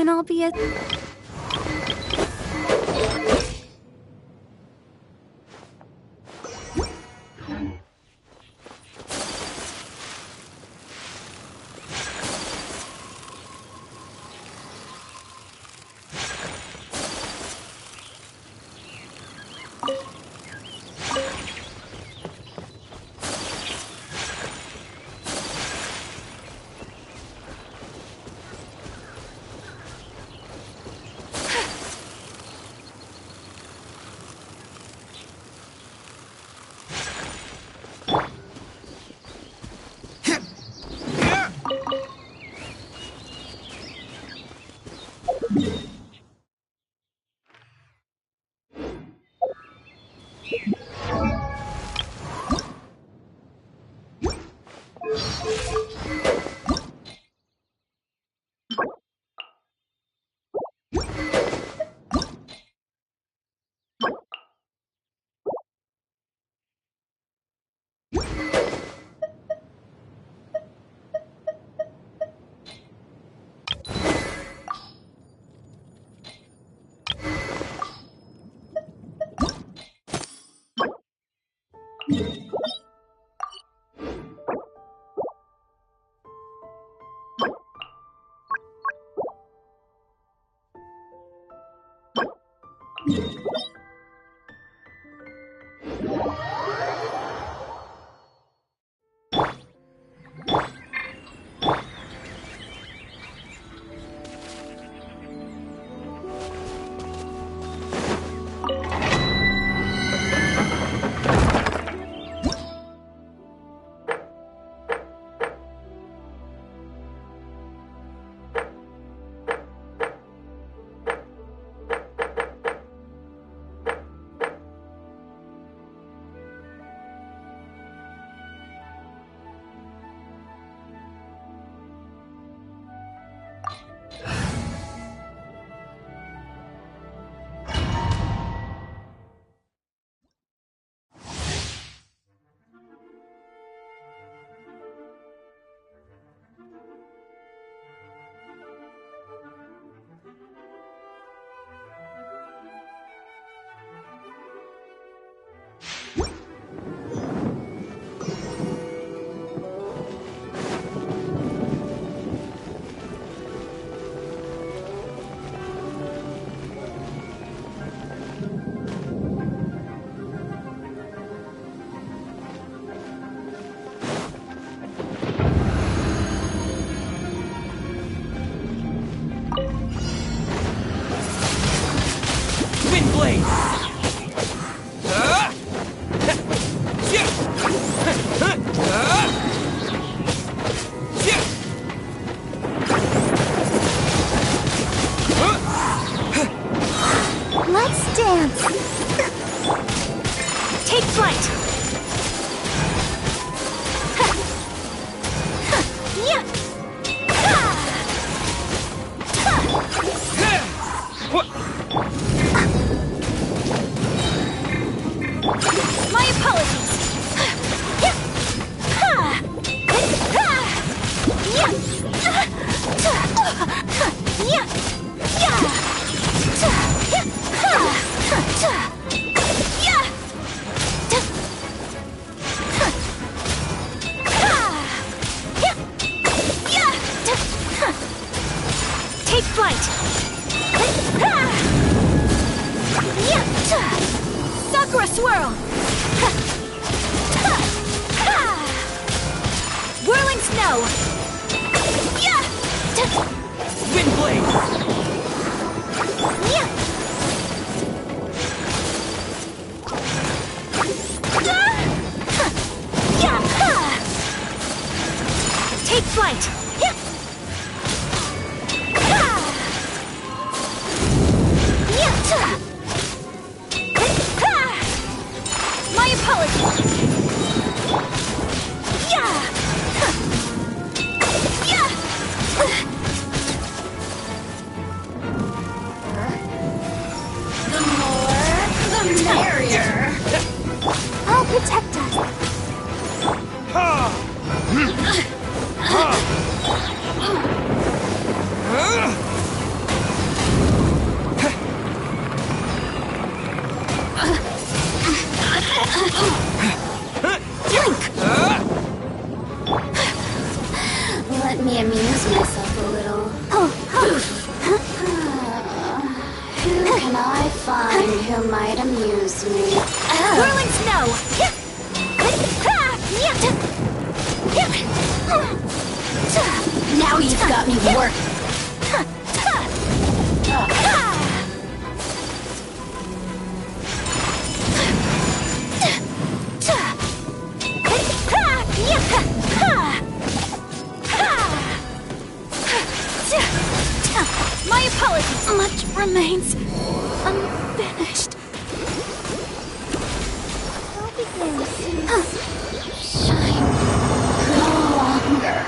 point I'll be at... can I find who might amuse me? Whirling snow! Now you've got me worked. My apologies. Much remains unfinished. I'll begin soon. Shine no longer.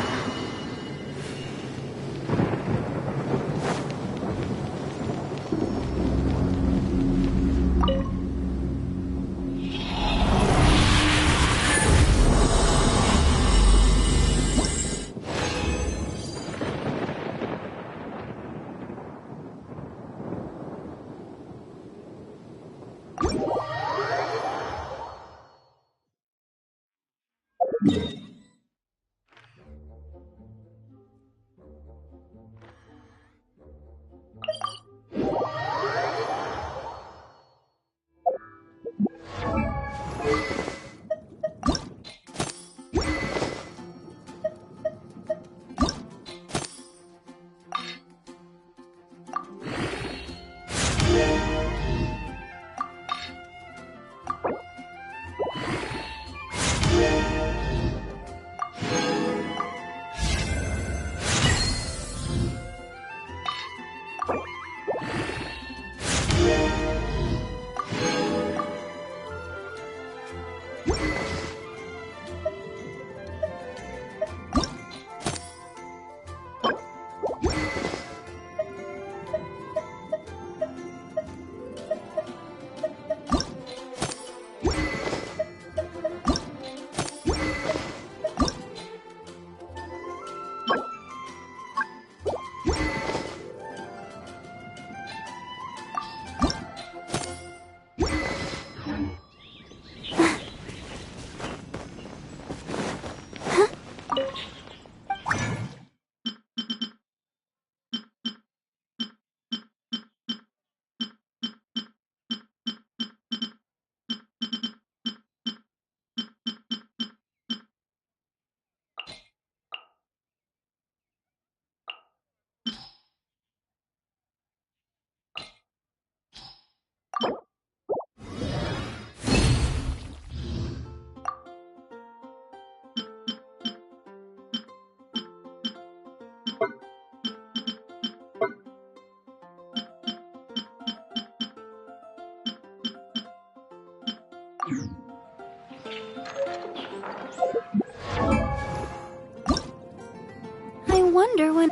I wonder when...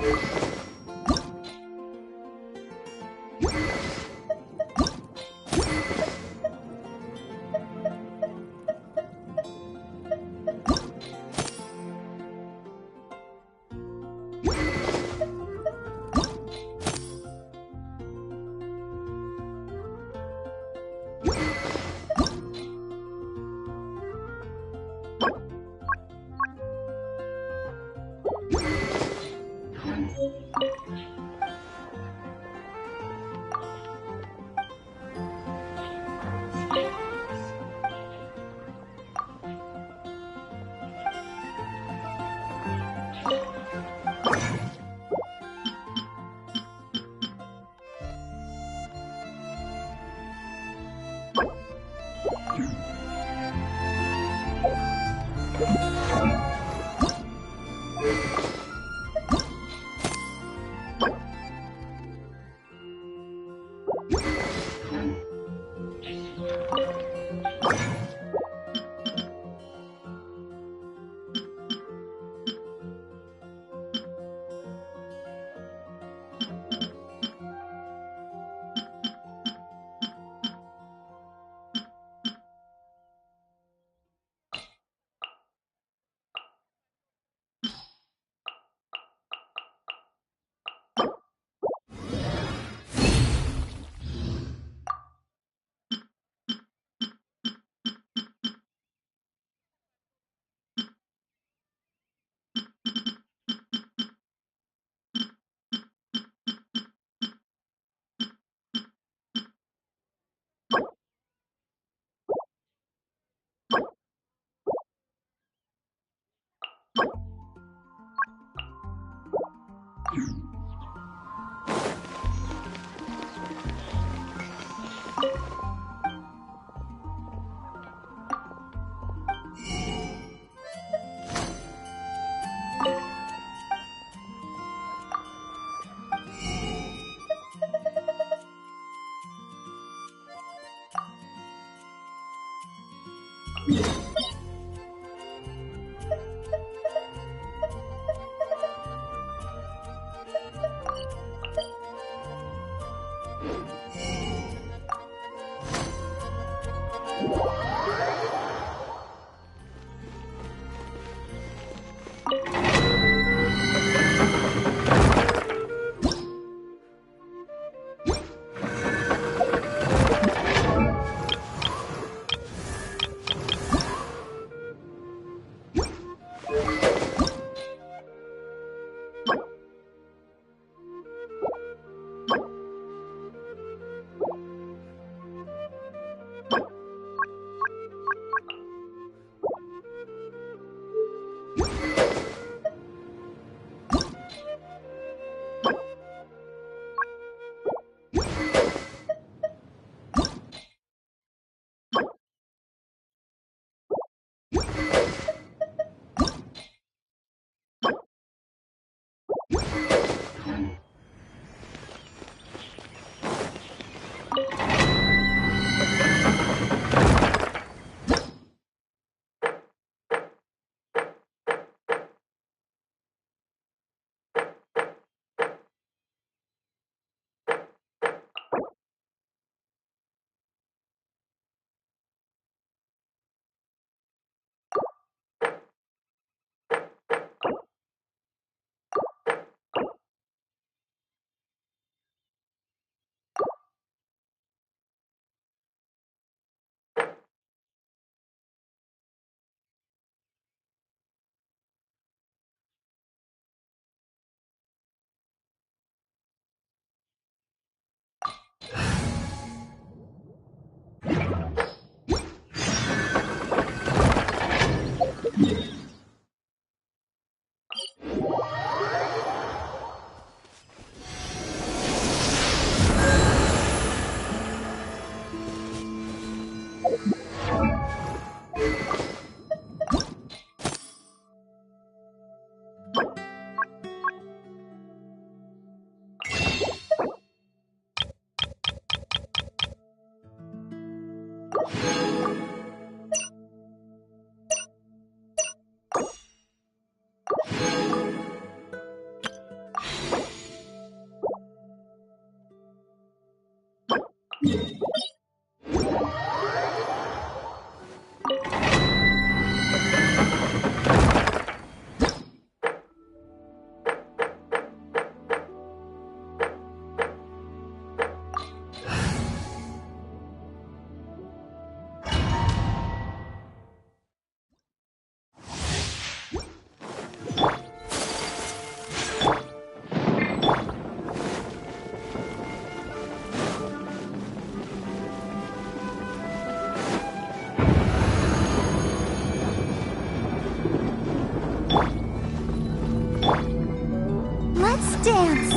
Dance!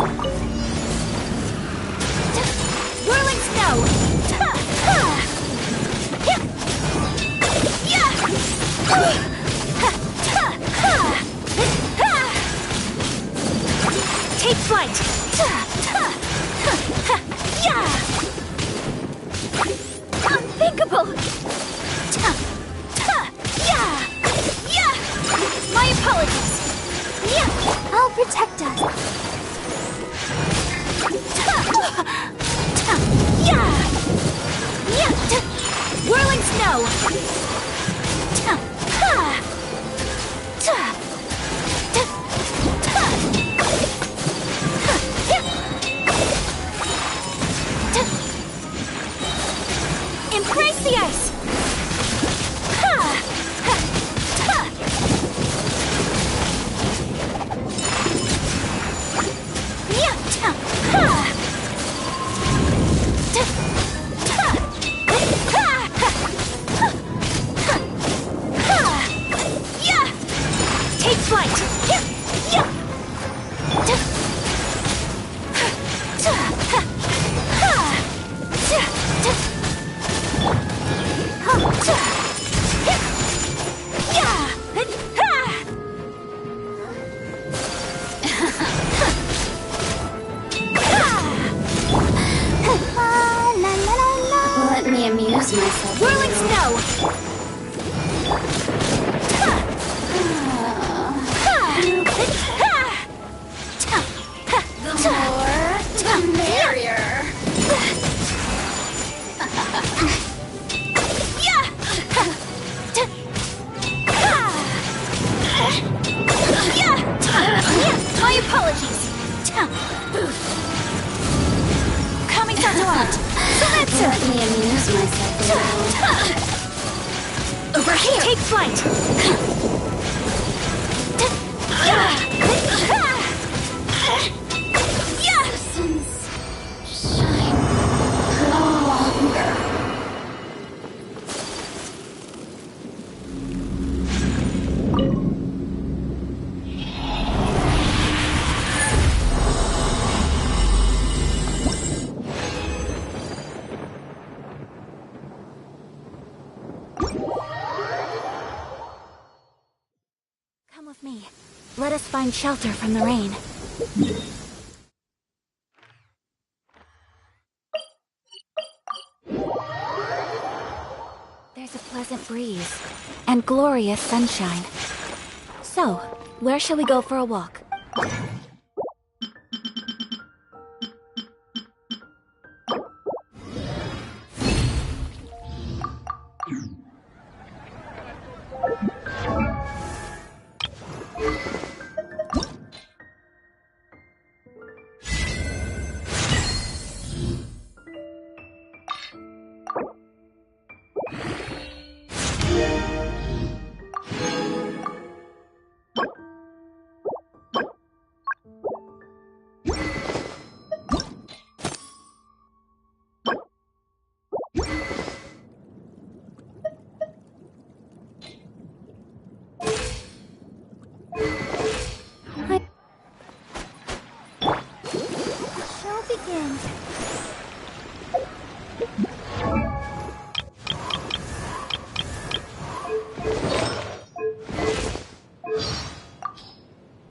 Whirling snow! Take flight! Unthinkable! My apologies! I'll protect us! Whirling snow! myself. Whirling snow! The more, the merrier. My apologies. Coming out a lot. Let me amuse myself a little. Over here. Take flight. Since shine no longer. Come with me. Let us find shelter from the rain. There's a pleasant breeze and glorious sunshine. So, where shall we go for a walk?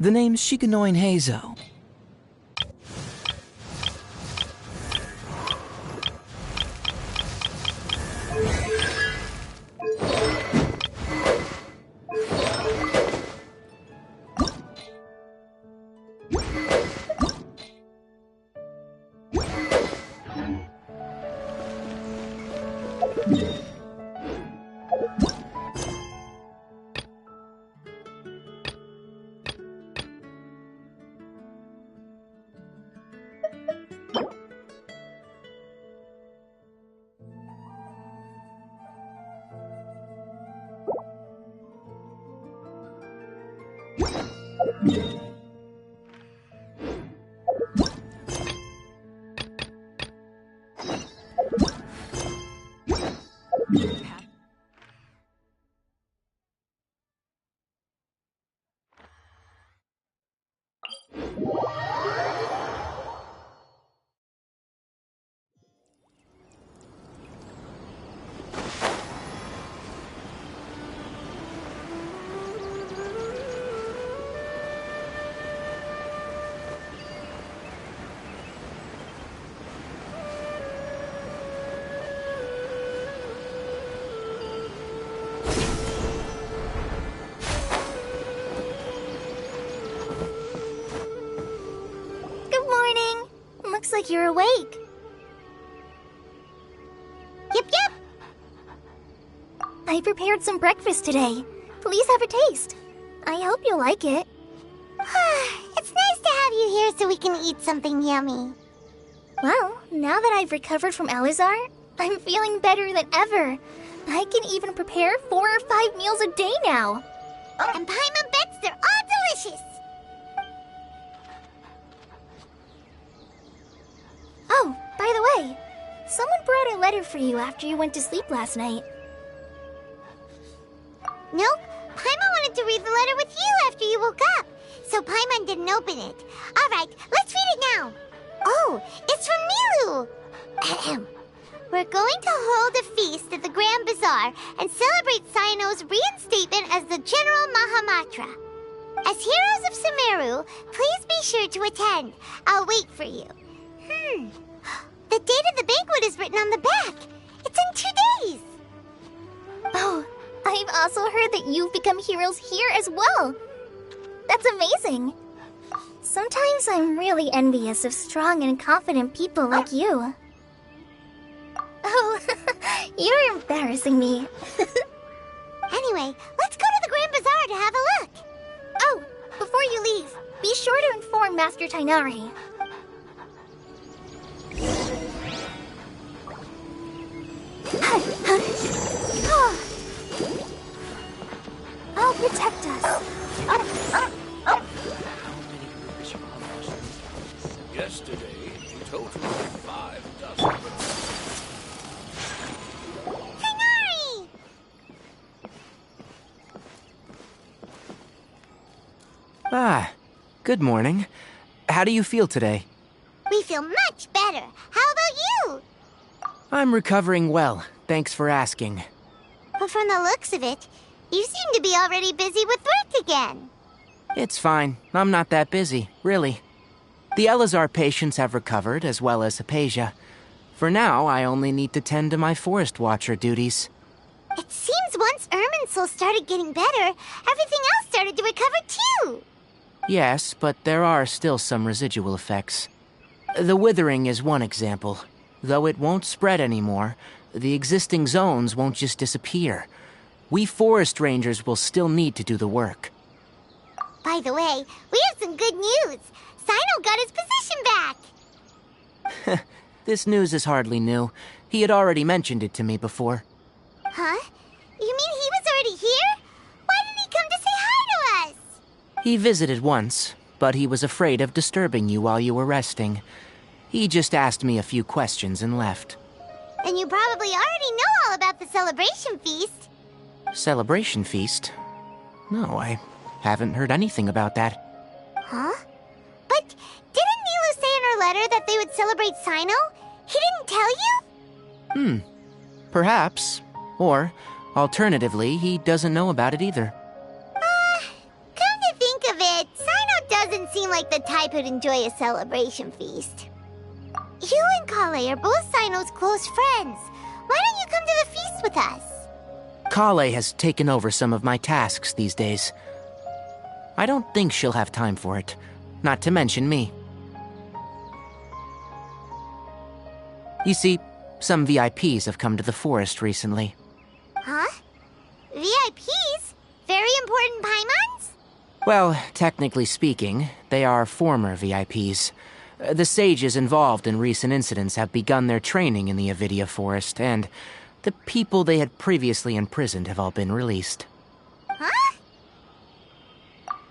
The name's Shikanoin Heizo. Looks like you're awake. Yep, yep. I prepared some breakfast today. Please have a taste. I hope you'll like it. It's nice to have you here so we can eat something yummy. Well, now that I've recovered from Alizar, I'm feeling better than ever. I can even prepare 4 or 5 meals a day now. And Paimon bets they're all delicious. Oh, by the way, someone brought a letter for you after you went to sleep last night. Nope, Paimon wanted to read the letter with you after you woke up, so Paimon didn't open it. All right, let's read it now. Oh, it's from Milu. Ahem. We're going to hold a feast at the Grand Bazaar and celebrate Cyano's reinstatement as the General Mahamatra. As heroes of Sumeru, please be sure to attend. I'll wait for you. The date of the banquet is written on the back. It's in 2 days. also heard that you've become heroes here as well. That's amazing. Sometimes I'm really envious of strong and confident people like you. Oh, you're embarrassing me. Anyway, let's go to the Grand Bazaar to have a look. Oh, before you leave, be sure to inform Master Tainari. I'll protect us. Yesterday, a total of 5 dozen. Tainari! Ah, good morning. How do you feel today? We feel much better. How about you? I'm recovering well, thanks for asking. But from the looks of it, you seem to be already busy with work again. It's fine. I'm not that busy, really. The Elazar patients have recovered, as well as Hypatia. For now, I only need to tend to my Forest Watcher duties. It seems once Irminsul started getting better, everything else started to recover too. Yes, but there are still some residual effects. The withering is one example. Though it won't spread anymore, the existing zones won't just disappear. We forest rangers will still need to do the work. By the way, we have some good news. Sino got his position back. This news is hardly new. He had already mentioned it to me before. Huh? You mean he was already here? Why didn't he come to say hi to us? He visited once, but he was afraid of disturbing you while you were resting. He just asked me a few questions and left. And you probably already know all about the celebration feast. Celebration feast? No, I haven't heard anything about that. Huh? But didn't Nilu say in her letter that they would celebrate Sino? He didn't tell you? Perhaps. Or, alternatively, he doesn't know about it either. Come to think of it, Sino doesn't seem like the type who'd enjoy a celebration feast. You and Kale are both Sino's close friends. Why don't you come to the feast with us? Kale has taken over some of my tasks these days. I don't think she'll have time for it, not to mention me. You see, some VIPs have come to the forest recently. Huh? VIPs? Very important Paimons? Well, technically speaking, they are former VIPs. The sages involved in recent incidents have begun their training in the Avidia Forest, and the people they had previously imprisoned have all been released. Huh?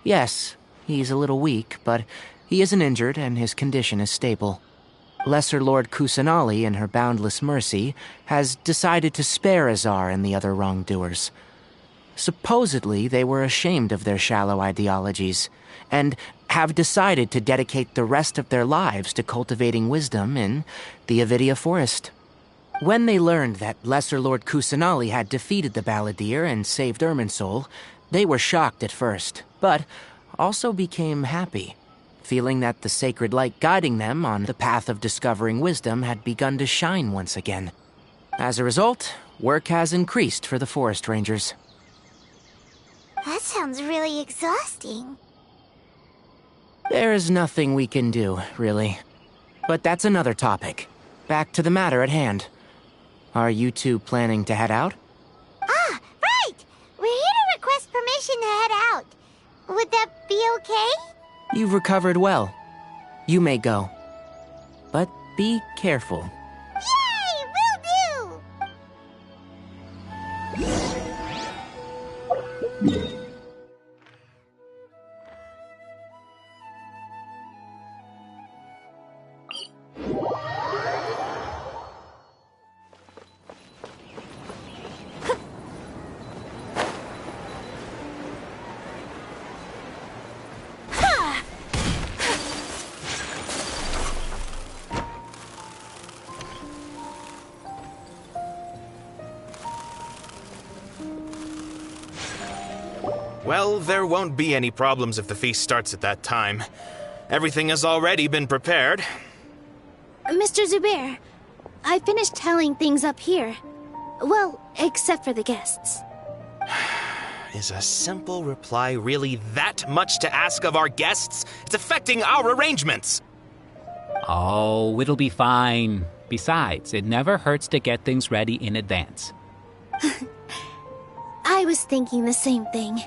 Yes, he's a little weak, but he isn't injured and his condition is stable. Lesser Lord Kusanali, in her boundless mercy, has decided to spare Azar and the other wrongdoers. Supposedly, they were ashamed of their shallow ideologies, and have decided to dedicate the rest of their lives to cultivating wisdom in the Avidia Forest. When they learned that Lesser Lord Kusanali had defeated the Balladeer and saved Irminsul, they were shocked at first, but also became happy, feeling that the sacred light guiding them on the path of discovering wisdom had begun to shine once again. As a result, work has increased for the forest rangers. That sounds really exhausting. There is nothing we can do, really. But that's another topic. Back to the matter at hand. Are you two planning to head out? Ah, right! We're here to request permission to head out. Would that be okay? You've recovered well. You may go. But be careful. Yay! Will do! Well, there won't be any problems if the feast starts at that time. Everything has already been prepared. Mr. Zubair, I finished tallying things up here. Well, except for the guests. Is a simple reply really that much to ask of our guests? It's affecting our arrangements. Oh, it'll be fine. Besides, it never hurts to get things ready in advance. I was thinking the same thing.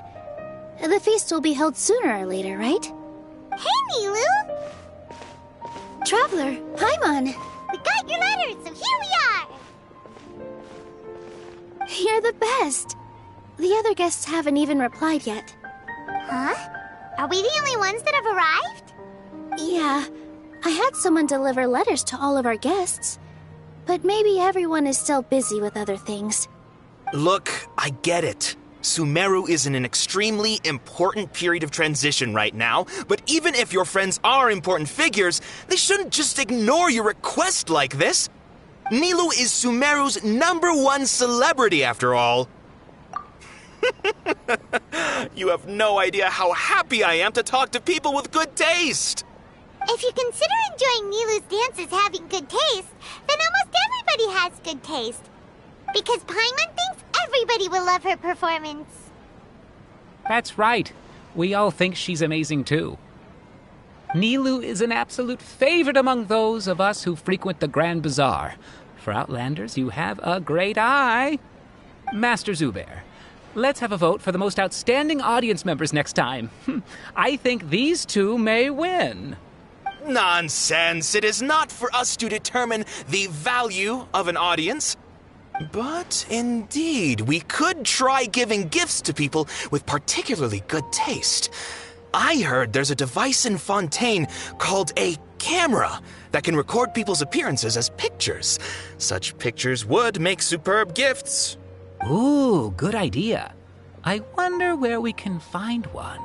The feast will be held sooner or later, right? Hey, Nilu! Traveler, Paimon! We got your letters, so here we are! You're the best. The other guests haven't even replied yet. Huh? Are we the only ones that have arrived? Yeah, I had someone deliver letters to all of our guests. But maybe everyone is still busy with other things. Look, I get it. Sumeru is in an extremely important period of transition right now, but even if your friends are important figures, they shouldn't just ignore your request like this. Nilou is Sumeru's #1 celebrity, after all. You have no idea how happy I am to talk to people with good taste. If you consider enjoying Nilu's dances having good taste, then almost everybody has good taste. Because Paimon thinks everybody will love her performance. That's right. We all think she's amazing too. Nilou is an absolute favorite among those of us who frequent the Grand Bazaar. For Outlanders, you have a great eye. Master Zubair, let's have a vote for the most outstanding audience members next time. I think these two may win. Nonsense. It is not for us to determine the value of an audience. But indeed, we could try giving gifts to people with particularly good taste. I heard there's a device in Fontaine called a camera that can record people's appearances as pictures. Such pictures would make superb gifts. Ooh, good idea. I wonder where we can find one.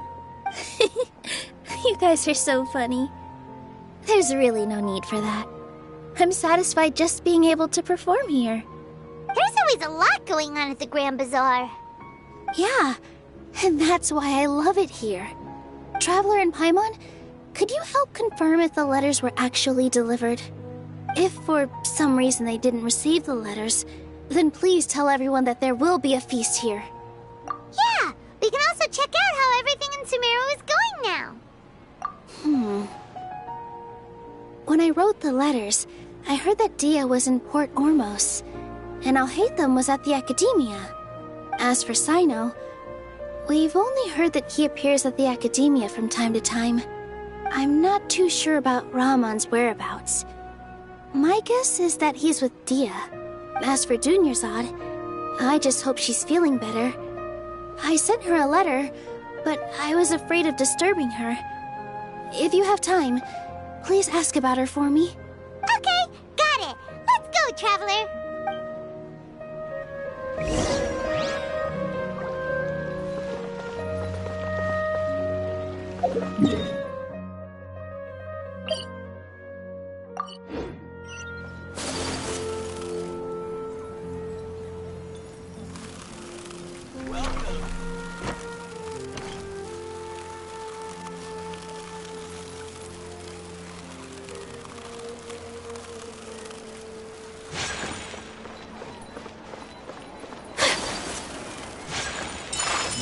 You guys are so funny. There's really no need for that. I'm satisfied just being able to perform here. There's always a lot going on at the Grand Bazaar. Yeah, and that's why I love it here. Traveler and Paimon, could you help confirm if the letters were actually delivered? If for some reason they didn't receive the letters, then please tell everyone that there will be a feast here. Yeah, we can also check out how everything in Sumeru is going now. When I wrote the letters, I heard that Dia was in Port Ormos, and Alhaitham was at the Academia. As for Sino, we've only heard that he appears at the Academia from time to time. I'm not too sure about Rahman's whereabouts. My guess is that he's with Dia. As for Dunyarzad, I just hope she's feeling better. I sent her a letter, but I was afraid of disturbing her. If you have time, please ask about her for me. Okay, got it. Let's go, Traveler.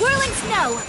Whirling snow!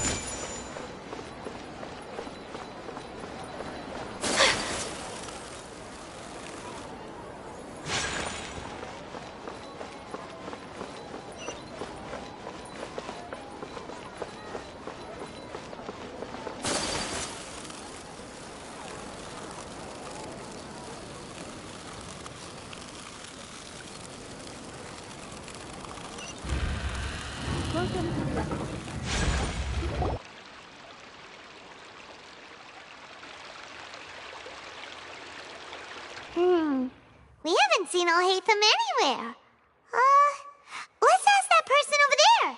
We haven't seen Alhaitham anywhere. Let's ask that person over there.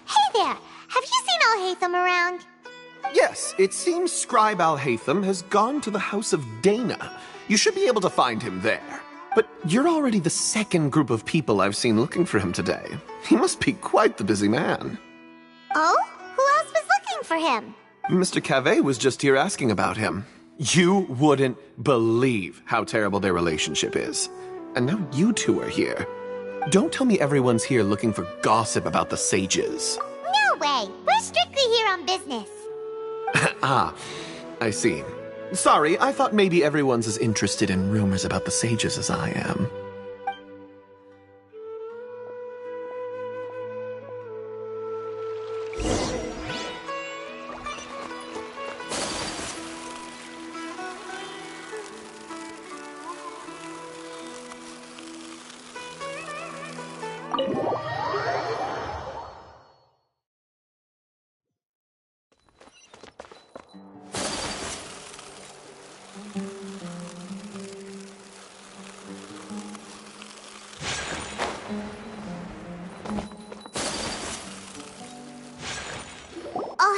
Hey there, have you seen Alhaitham around? Yes, it seems Scribe Alhaitham has gone to the House of Dana. You should be able to find him there. But you're already the second group of people I've seen looking for him today. He must be quite the busy man. Oh? Who else was looking for him? Mr. Cavey was just here asking about him. You wouldn't believe how terrible their relationship is. and now you two are here. Don't tell me everyone's here looking for gossip about the sages. No way! We're strictly here on business. Ah, I see. Sorry, I thought maybe everyone's as interested in rumors about the sages as I am.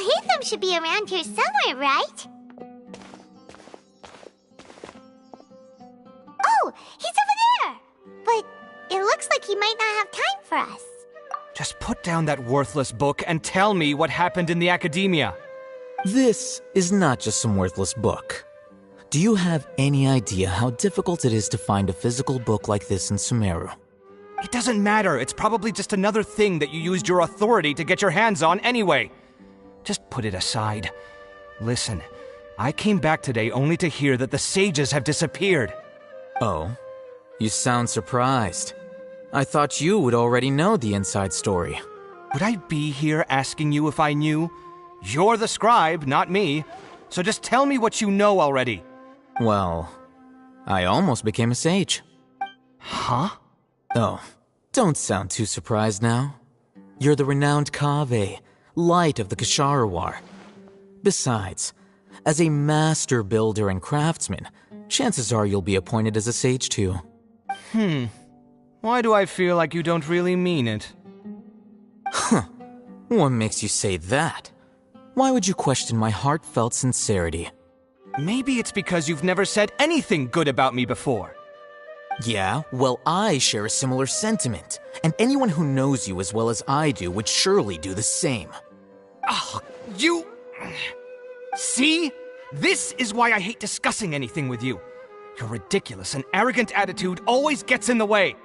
Hatham should be around here somewhere, right? Oh, he's over there! But it looks like he might not have time for us. Just put down that worthless book and tell me what happened in the academia. This is not just some worthless book. Do you have any idea how difficult it is to find a physical book like this in Sumeru? It doesn't matter. It's probably just another thing that you used your authority to get your hands on anyway. Just put it aside. Listen, I came back today only to hear that the sages have disappeared. Oh, you sound surprised. I thought you would already know the inside story. Would I be here asking you if I knew? You're the scribe, not me. So just tell me what you know already. Well, I almost became a sage. Huh? Oh, don't sound too surprised now. You're the renowned Kaveh, light of the Ksharawar. Besides, as a master builder and craftsman, chances are you'll be appointed as a sage too. Why do I feel like you don't really mean it? Huh. What makes you say that? Why would you question my heartfelt sincerity? Maybe it's because you've never said anything good about me before. Yeah, well, I share a similar sentiment, and anyone who knows you as well as I do would surely do the same. Oh, you... See? This is why I hate discussing anything with you. Your ridiculous and arrogant attitude always gets in the way.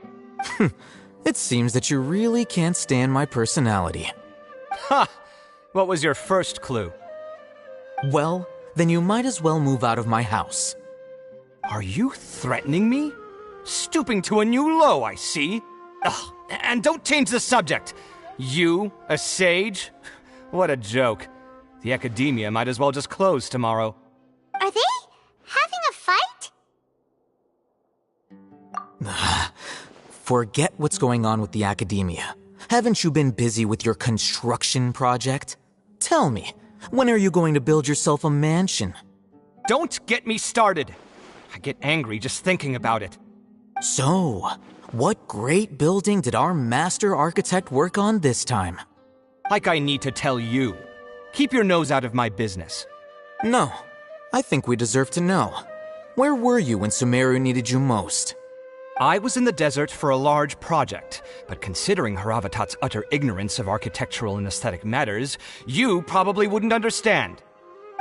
It seems that you really can't stand my personality. Ha! What was your first clue? Well, then you might as well move out of my house. Are you threatening me? Stooping to a new low, I see. Ugh, and don't change the subject. You, a sage? What a joke. The academia might as well just close tomorrow. Are they having a fight? Forget what's going on with the academia. Haven't you been busy with your construction project? Tell me, when are you going to build yourself a mansion? Don't get me started. I get angry just thinking about it. So, what great building did our master architect work on this time? Like I need to tell you. Keep your nose out of my business. No, I think we deserve to know. Where were you when Sumeru needed you most? I was in the desert for a large project, but considering Haravatat's utter ignorance of architectural and aesthetic matters, you probably wouldn't understand.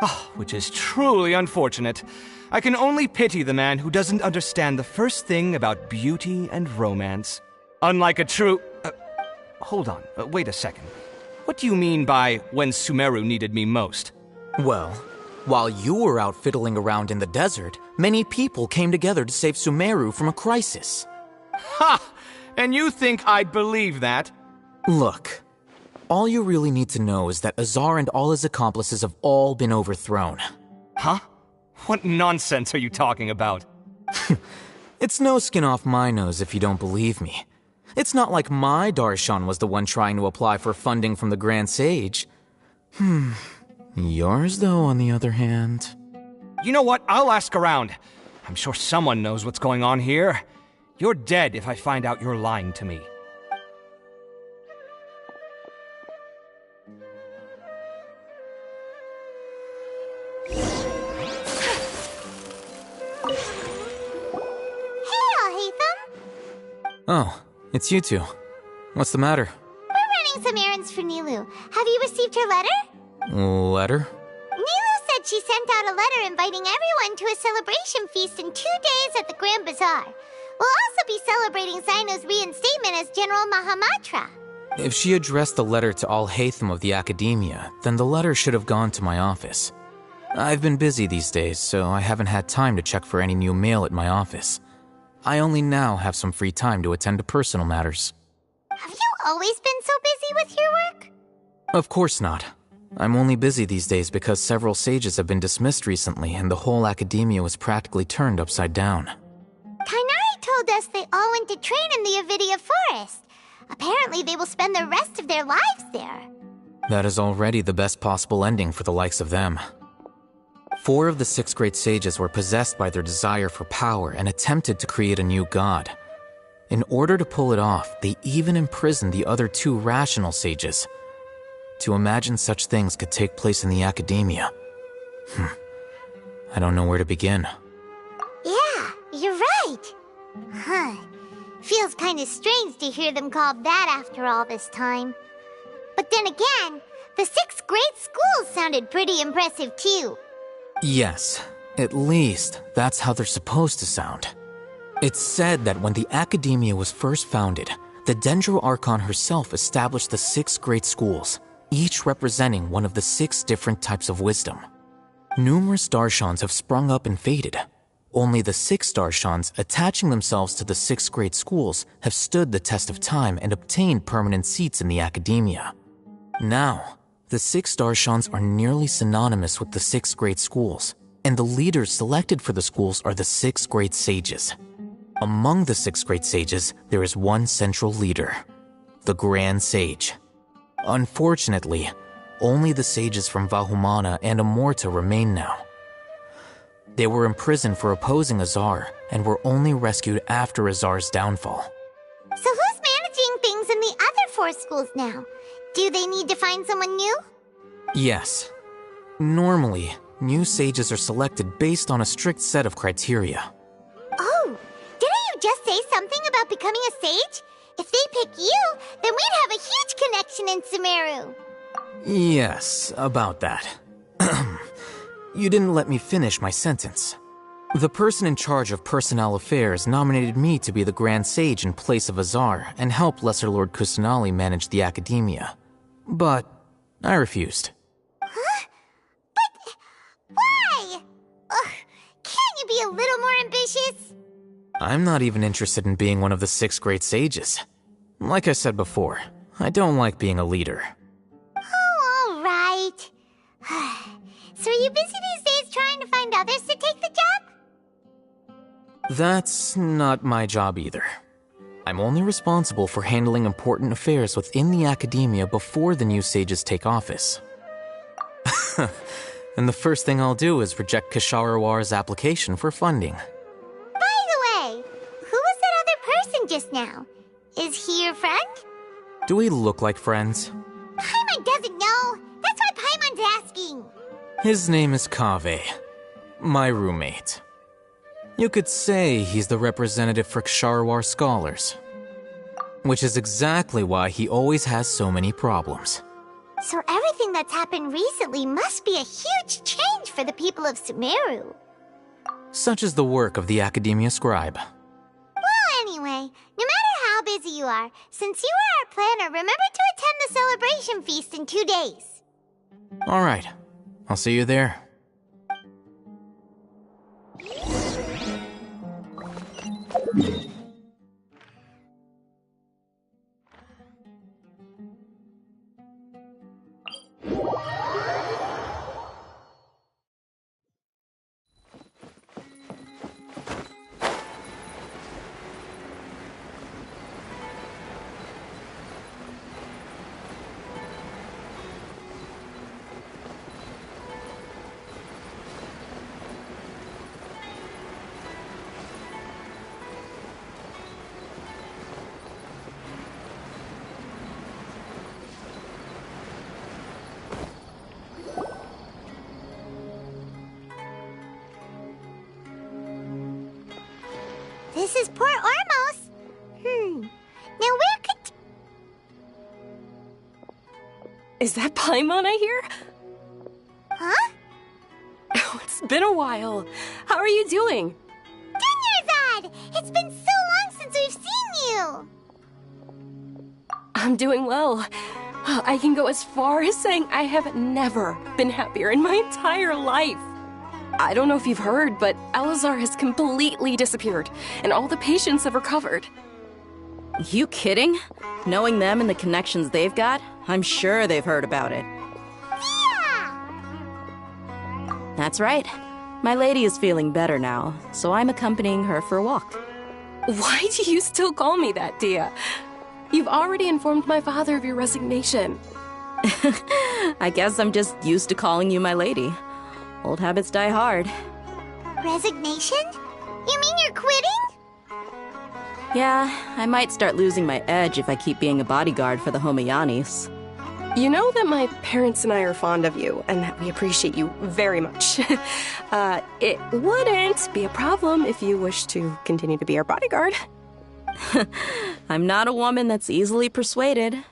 Oh, which is truly unfortunate. I can only pity the man who doesn't understand the first thing about beauty and romance. Unlike a true... hold on, wait a second. What do you mean by when Sumeru needed me most? Well, while you were out fiddling around in the desert, many people came together to save Sumeru from a crisis. Ha! And you think I'd believe that? Look, all you really need to know is that Azar and all his accomplices have all been overthrown. Huh? What nonsense are you talking about? It's no skin off my nose if you don't believe me. It's not like my Darshan was the one trying to apply for funding from the Grand Sage. Yours, though, on the other hand... You know what? I'll ask around. I'm sure someone knows what's going on here. You're dead if I find out you're lying to me. Oh, it's you two. What's the matter? We're running some errands for Nilou. Have you received her letter? Letter? Nilou said she sent out a letter inviting everyone to a celebration feast in 2 days at the Grand Bazaar. We'll also be celebrating Sino's reinstatement as General Mahamatra. If she addressed the letter to Alhaitham of the Academia, then the letter should have gone to my office. I've been busy these days, so I haven't had time to check for any new mail at my office. I only now have some free time to attend to personal matters. Have you always been so busy with your work? Of course not. I'm only busy these days because several sages have been dismissed recently and the whole Academia was practically turned upside down. Kainari told us they all went to train in the Avidia Forest. Apparently they will spend the rest of their lives there. That is already the best possible ending for the likes of them. 4 of the 6 great sages were possessed by their desire for power and attempted to create a new god. In order to pull it off, they even imprisoned the other 2 rational sages. To imagine such things could take place in the Academia. I don't know where to begin. Yeah, you're right. Huh. Feels kind of strange to hear them called that after all this time. But then again, the 6 great schools sounded pretty impressive too. Yes, at least that's how they're supposed to sound. It's said that when the Academia was first founded, the Dendro Archon herself established the 6 great schools, each representing one of the 6 different types of wisdom. Numerous Darshans have sprung up and faded. Only the 6 Darshans attaching themselves to the 6 great schools have stood the test of time and obtained permanent seats in the Academia. Now, the 6 Darshans are nearly synonymous with the 6 great schools, and the leaders selected for the schools are the 6 great sages. Among the 6 great sages, there is one central leader, the Grand Sage. Unfortunately, only the sages from Vahumana and Amorta remain now. They were imprisoned for opposing Azar and were only rescued after Azar's downfall. So who's managing things in the other 4 schools now? Do they need to find someone new? Yes. Normally, new sages are selected based on a strict set of criteria. Oh, didn't you just say something about becoming a sage? If they pick you, then we'd have a huge connection in Sumeru. Yes, about that. You didn't let me finish my sentence. The person in charge of personnel affairs nominated me to be the Grand Sage in place of Azar and help Lesser Lord Kusanali manage the Academia. But I refused. Huh? But why? Ugh, can't you be a little more ambitious? I'm not even interested in being one of the 6 great sages. Like I said before, I don't like being a leader. Oh, all right. So are you busy these days trying to find others to take the job? That's not my job either. I'm only responsible for handling important affairs within the Academia before the new sages take office. And the first thing I'll do is reject Kasharawar's application for funding. By the way, who was that other person just now? Is he your friend? Do we look like friends? Paimon doesn't know. That's why Paimon's asking. His name is Kaveh, my roommate. You could say he's the representative for Ksharawar scholars. Which is exactly why he always has so many problems. So everything that's happened recently must be a huge change for the people of Sumeru. Such is the work of the Academia Scribe. Well, anyway, no matter how busy you are, since you are our planner, remember to attend the celebration feast in 2 days. All right, I'll see you there. This is Port Ormos. Now where could... Is that Paimon I hear? Huh? Oh, it's been a while. How are you doing? Dunyarzad! It's been so you? I'm doing well. I can go as far as saying I have never been happier in my entire life. I don't know if you've heard, but Elazar has completely disappeared, and all the patients have recovered. You kidding? Knowing them and the connections they've got, I'm sure they've heard about it. Yeah! That's right. My lady is feeling better now, so I'm accompanying her for a walk. Why do you still call me that, Dia? You've already informed my father of your resignation. I guess I'm just used to calling you my lady. Old habits die hard. Resignation? You mean you're quitting? Yeah, I might start losing my edge if I keep being a bodyguard for the Homayanis. You know that my parents and I are fond of you, and that we appreciate you very much. It wouldn't be a problem if you wish to continue to be our bodyguard. I'm not a woman that's easily persuaded.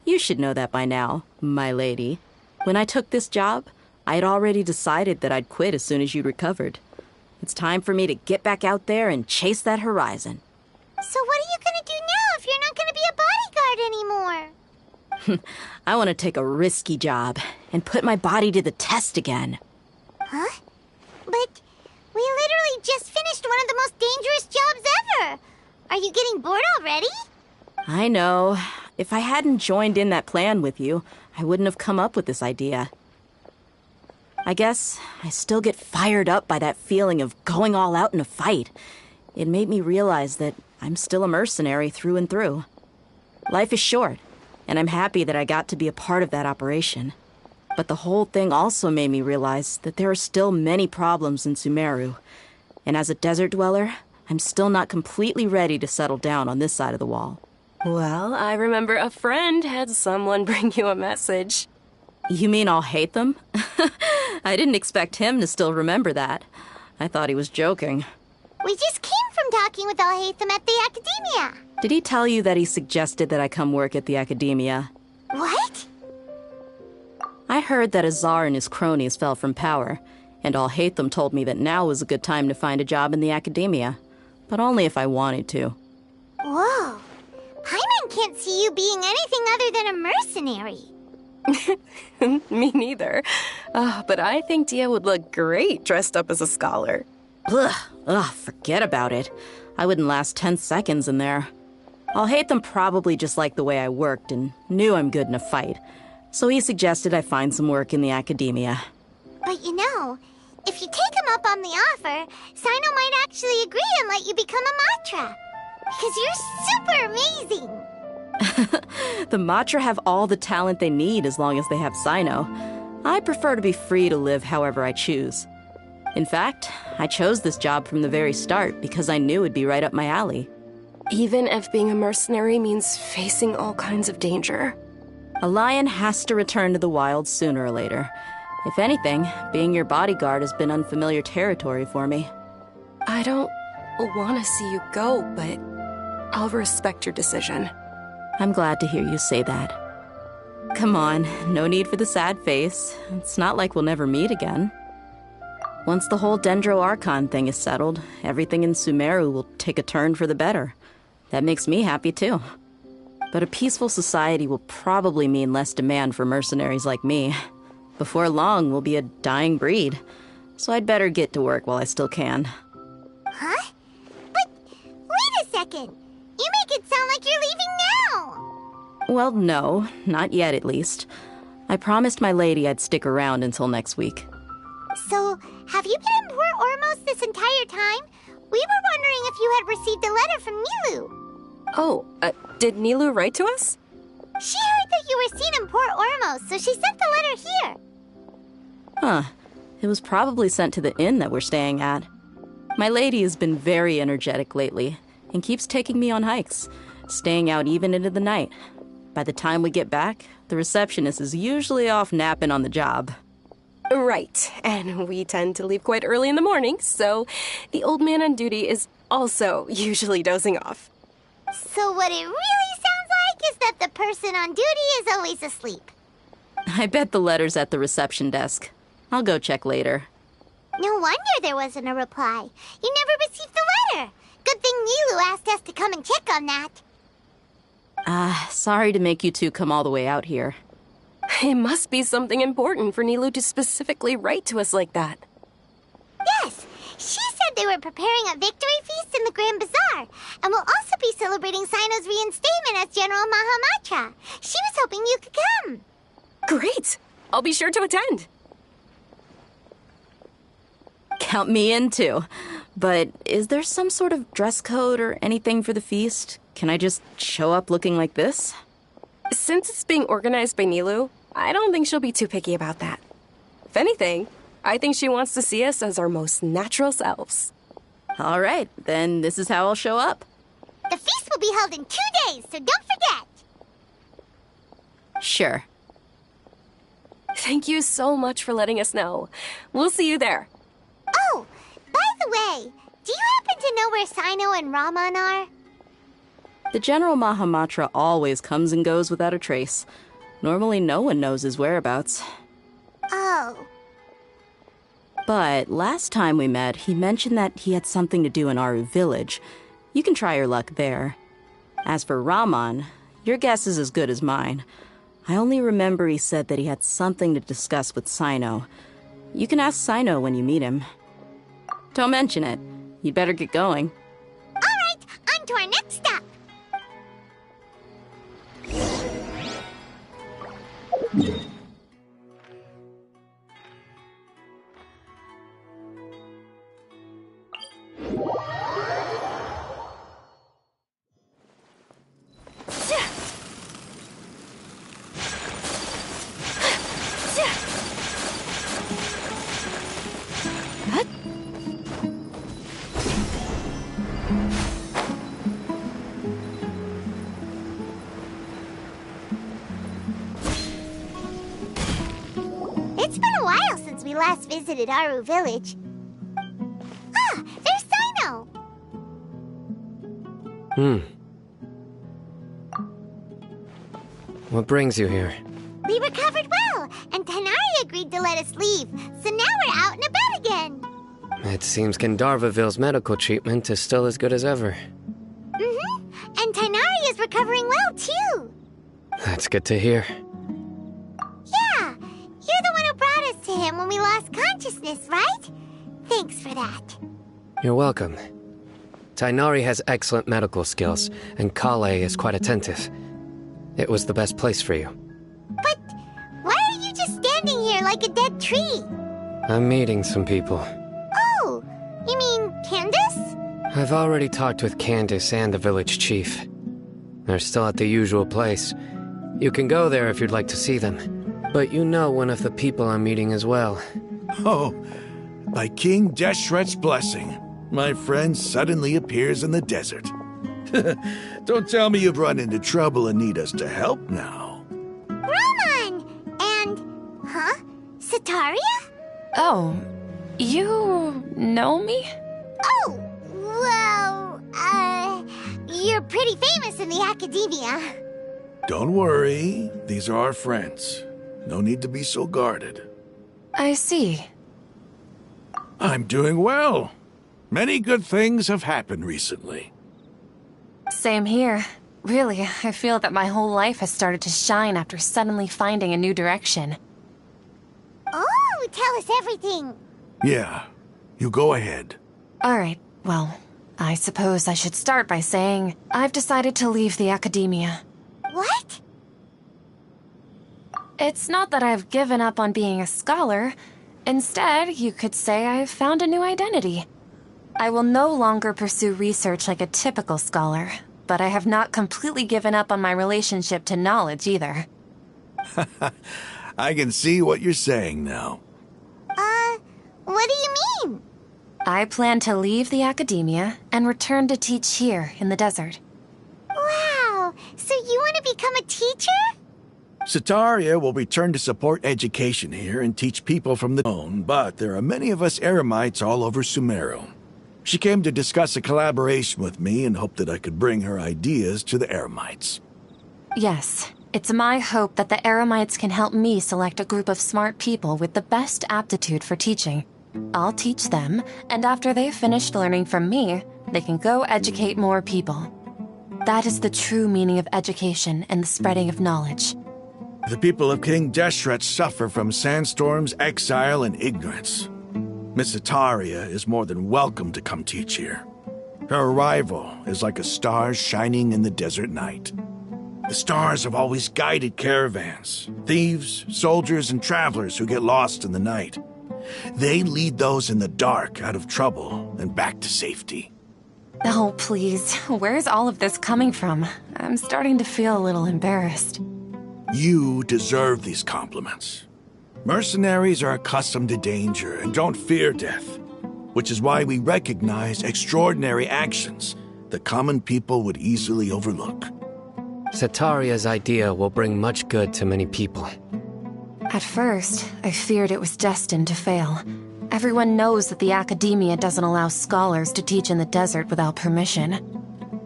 You should know that by now, my lady. When I took this job, I'd already decided that I'd quit as soon as you'd recovered. It's time for me to get back out there and chase that horizon. So what are you gonna do now if you're not gonna be a bodyguard anymore? I want to take a risky job and put my body to the test again. Huh? But we literally just finished one of the most dangerous jobs ever! Are you getting bored already? I know. If I hadn't joined in that plan with you, I wouldn't have come up with this idea. I guess I still get fired up by that feeling of going all out in a fight. It made me realize that I'm still a mercenary through and through. Life is short, and I'm happy that I got to be a part of that operation. But the whole thing also made me realize that there are still many problems in Sumeru. And as a desert dweller, I'm still not completely ready to settle down on this side of the wall. Well, I remember a friend had someone bring you a message. You mean I'll hate them? I didn't expect him to still remember that. I thought he was joking. We just came from talking with Alhaitham at the Academia. Did he tell you that he suggested that I come work at the Academia? What? I heard that Azar and his cronies fell from power, and Alhaitham told me that now was a good time to find a job in the Academia. But only if I wanted to. Whoa. Paimon can't see you being anything other than a mercenary. Me neither. But I think Dia would look great dressed up as a scholar. Ugh, forget about it. I wouldn't last 10 seconds in there. Alhaitham probably just liked the way I worked and knew I'm good in a fight. So he suggested I find some work in the Academia. But you know, if you take him up on the offer, Sino might actually agree and let you become a Matra. Because you're super amazing! The Matra have all the talent they need as long as they have Sino. I prefer to be free to live however I choose. In fact, I chose this job from the very start because I knew it'd be right up my alley. Even if being a mercenary means facing all kinds of danger. A lion has to return to the wild sooner or later. If anything, being your bodyguard has been unfamiliar territory for me. I don't want to see you go, but I'll respect your decision. I'm glad to hear you say that. Come on, no need for the sad face. It's not like we'll never meet again. Once the whole Dendro Archon thing is settled, everything in Sumeru will take a turn for the better. That makes me happy too. But a peaceful society will probably mean less demand for mercenaries like me. Before long, we'll be a dying breed. So I'd better get to work while I still can. Huh? But wait a second! You make it sound like you're leaving now! Well, no, not yet at least. I promised my lady I'd stick around until next week. So, have you been in Port Ormos this entire time? We were wondering if you had received a letter from Nilu. Oh, did Nilu write to us? She heard that you were seen in Port Ormos, so she sent the letter here. Huh. It was probably sent to the inn that we're staying at. My lady has been very energetic lately and keeps taking me on hikes, staying out even into the night. By the time we get back, the receptionist is usually off napping on the job. Right, and we tend to leave quite early in the morning, so the old man on duty is also usually dozing off. So what it really sounds like is that the person on duty is always asleep. I bet the letter's at the reception desk. I'll go check later. No wonder there wasn't a reply. You never received the letter. Good thing Nilu asked us to come and check on that. Sorry to make you two come all the way out here. It must be something important for Nilou to specifically write to us like that. Yes, she said they were preparing a victory feast in the Grand Bazaar, and will also be celebrating Sino's reinstatement as General Mahamatra. She was hoping you could come. Great! I'll be sure to attend. Count me in too. But is there some sort of dress code or anything for the feast? Can I just show up looking like this? Since it's being organized by Nilou, I don't think she'll be too picky about that. If anything, I think she wants to see us as our most natural selves. All right, then this is how I'll show up. The feast will be held in 2 days, so don't forget. Sure. Thank you so much for letting us know. We'll see you there. Oh, by the way, do you happen to know where Sino and Raman are? The General Mahamatra always comes and goes without a trace. Normally no one knows his whereabouts. Oh. But last time we met, he mentioned that he had something to do in Aru Village. You can try your luck there. As for Raman, your guess is as good as mine. I only remember he said that he had something to discuss with Sino. You can ask Sino when you meet him. Don't mention it. You'd better get going. All right, on to our next stop. It's been a while since we last visited Aru Village. Ah, there's Sino! What brings you here? We recovered well, and Tanari agreed to let us leave, so now we're out and about again. It seems Gandharvaville's medical treatment is still as good as ever. Mm-hmm, and Tanari is recovering well, too. That's good to hear. Yeah, you're the one who brought us to him when we lost consciousness, right? Thanks for that. You're welcome. Tainari has excellent medical skills, and Kale is quite attentive. It was the best place for you. But why are you just standing here like a dead tree? I'm meeting some people. Oh, you mean Candace? I've already talked with Candace and the village chief. They're still at the usual place. You can go there if you'd like to see them. But you know one of the people I'm meeting as well. Oh, by King Deshret's blessing, my friend suddenly appears in the desert. Don't tell me you've run into trouble and need us to help now. Raman! And... huh? Sataria? Oh, you know me? Oh, well, you're pretty famous in the academia. Don't worry, these are our friends. No need to be so guarded. I see. I'm doing well. Many good things have happened recently. Same here. Really, I feel that my whole life has started to shine after suddenly finding a new direction. Oh, tell us everything. Yeah, you go ahead. Alright, well, I suppose I should start by saying I've decided to leave the academia. What? It's not that I've given up on being a scholar. Instead, you could say I've found a new identity. I will no longer pursue research like a typical scholar, but I have not completely given up on my relationship to knowledge either. I can see what you're saying now. What do you mean? I plan to leave the academia and return to teach here in the desert. Wow, so you want to become a teacher? Sataria will return to support education here and teach people from the zone, but there are many of us Eremites all over Sumeru. She came to discuss a collaboration with me and hoped that I could bring her ideas to the Eremites. Yes, it's my hope that the Eremites can help me select a group of smart people with the best aptitude for teaching. I'll teach them, and after they've finished learning from me, they can go educate more people. That is the true meaning of education and the spreading of knowledge. The people of King Deshret suffer from sandstorms, exile, and ignorance. Miss Itaria is more than welcome to come teach here. Her arrival is like a star shining in the desert night. The stars have always guided caravans, thieves, soldiers, and travelers who get lost in the night. They lead those in the dark out of trouble and back to safety. Oh, please. Where's all of this coming from? I'm starting to feel a little embarrassed. You deserve these compliments. Mercenaries are accustomed to danger and don't fear death, which is why we recognize extraordinary actions that common people would easily overlook. Setaria's idea will bring much good to many people. At first, I feared it was destined to fail. Everyone knows that the Academia doesn't allow scholars to teach in the desert without permission.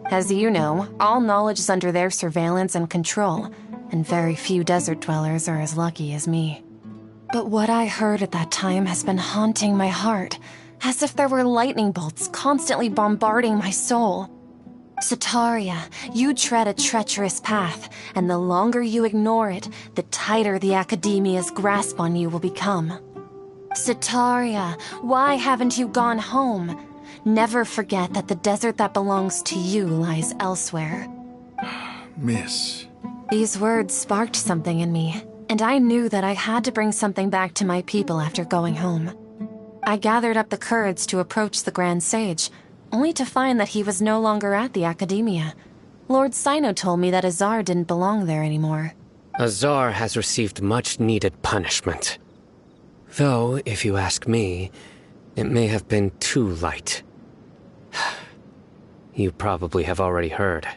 As you know, all knowledge is under their surveillance and control, and very few desert dwellers are as lucky as me. But what I heard at that time has been haunting my heart, as if there were lightning bolts constantly bombarding my soul. Setaria, you tread a treacherous path, and the longer you ignore it, the tighter the Academia's grasp on you will become. Setaria, why haven't you gone home? Never forget that the desert that belongs to you lies elsewhere. Miss. These words sparked something in me, and I knew that I had to bring something back to my people after going home. I gathered up the courage to approach the Grand Sage, only to find that he was no longer at the Academia. Lord Sino told me that Azar didn't belong there anymore. Azar has received much-needed punishment. Though, if you ask me, it may have been too light. You probably have already heard.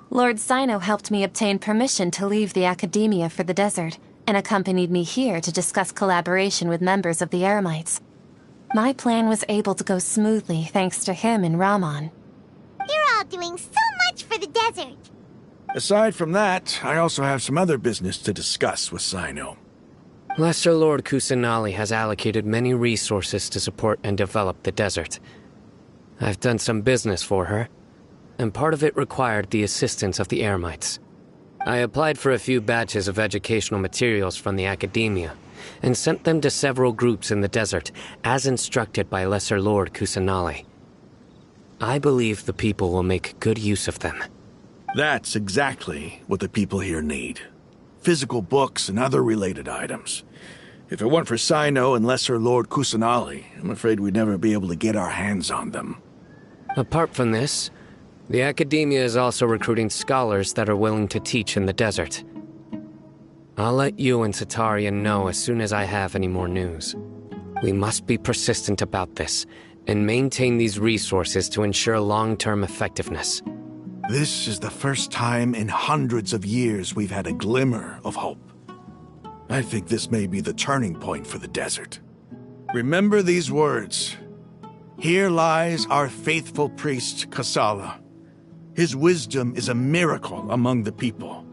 Lord Sino helped me obtain permission to leave the Academia for the desert, and accompanied me here to discuss collaboration with members of the Eremites. My plan was able to go smoothly thanks to him and Rahman. You're all doing so much for the desert. Aside from that, I also have some other business to discuss with Sino. Lesser Lord Kusanali has allocated many resources to support and develop the desert. I've done some business for her, and part of it required the assistance of the Eremites. I applied for a few batches of educational materials from the Academia, and sent them to several groups in the desert, as instructed by Lesser Lord Kusanali. I believe the people will make good use of them. That's exactly what the people here need. Physical books and other related items. If it weren't for Sino and Lesser Lord Kusanali, I'm afraid we'd never be able to get our hands on them. Apart from this, the Academia is also recruiting scholars that are willing to teach in the desert. I'll let you and Setaria know as soon as I have any more news. We must be persistent about this, and maintain these resources to ensure long-term effectiveness. This is the first time in hundreds of years we've had a glimmer of hope. I think this may be the turning point for the desert. Remember these words. Here lies our faithful priest, Kasala. His wisdom is a miracle among the people,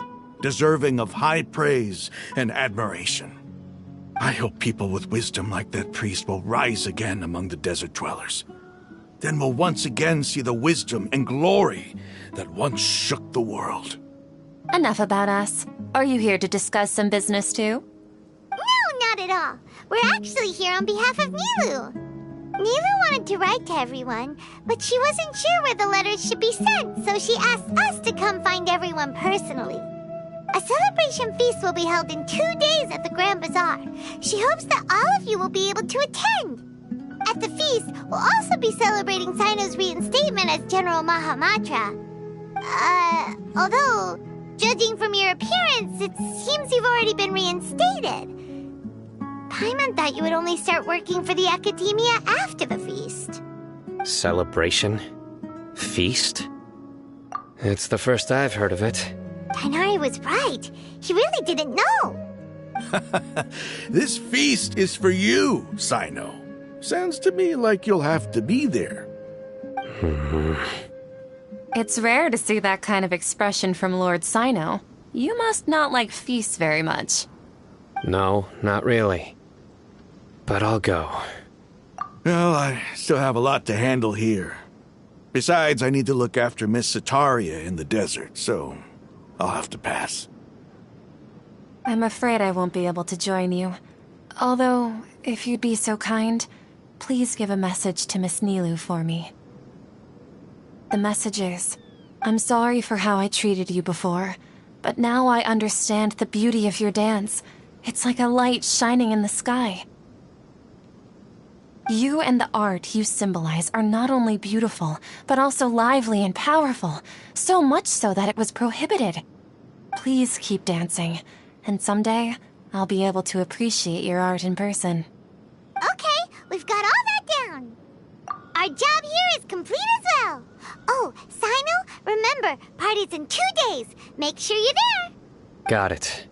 deserving of high praise and admiration. I hope people with wisdom like that priest will rise again among the desert dwellers. Then we'll once again see the wisdom and glory that once shook the world. Enough about us. Are you here to discuss some business too? No, not at all. We're actually here on behalf of Nilu. Nilu wanted to write to everyone, but she wasn't sure where the letters should be sent, so she asked us to come find everyone personally. A celebration feast will be held in 2 days at the Grand Bazaar. She hopes that all of you will be able to attend. At the feast, we'll also be celebrating Sino's reinstatement as General Mahamatra. Although, judging from your appearance, it seems you've already been reinstated. Paimon thought you would only start working for the Academia after the feast. Celebration? Feast? It's the first I've heard of it. Tighnari was right. He really didn't know. This feast is for you, Sino. Sounds to me like you'll have to be there. It's rare to see that kind of expression from Lord Sino. You must not like feasts very much. No, not really. But I'll go. Well, I still have a lot to handle here. Besides, I need to look after Miss Sataria in the desert, so I'll have to pass. I'm afraid I won't be able to join you. Although, if you'd be so kind, please give a message to Miss Nilu for me. The message is, I'm sorry for how I treated you before, but now I understand the beauty of your dance. It's like a light shining in the sky. You and the art you symbolize are not only beautiful, but also lively and powerful, so much so that it was prohibited. Please keep dancing, and someday, I'll be able to appreciate your art in person. Okay, we've got all that down. Our job here is complete as well. Oh, Sino, remember, party's in 2 days. Make sure you're there. Got it.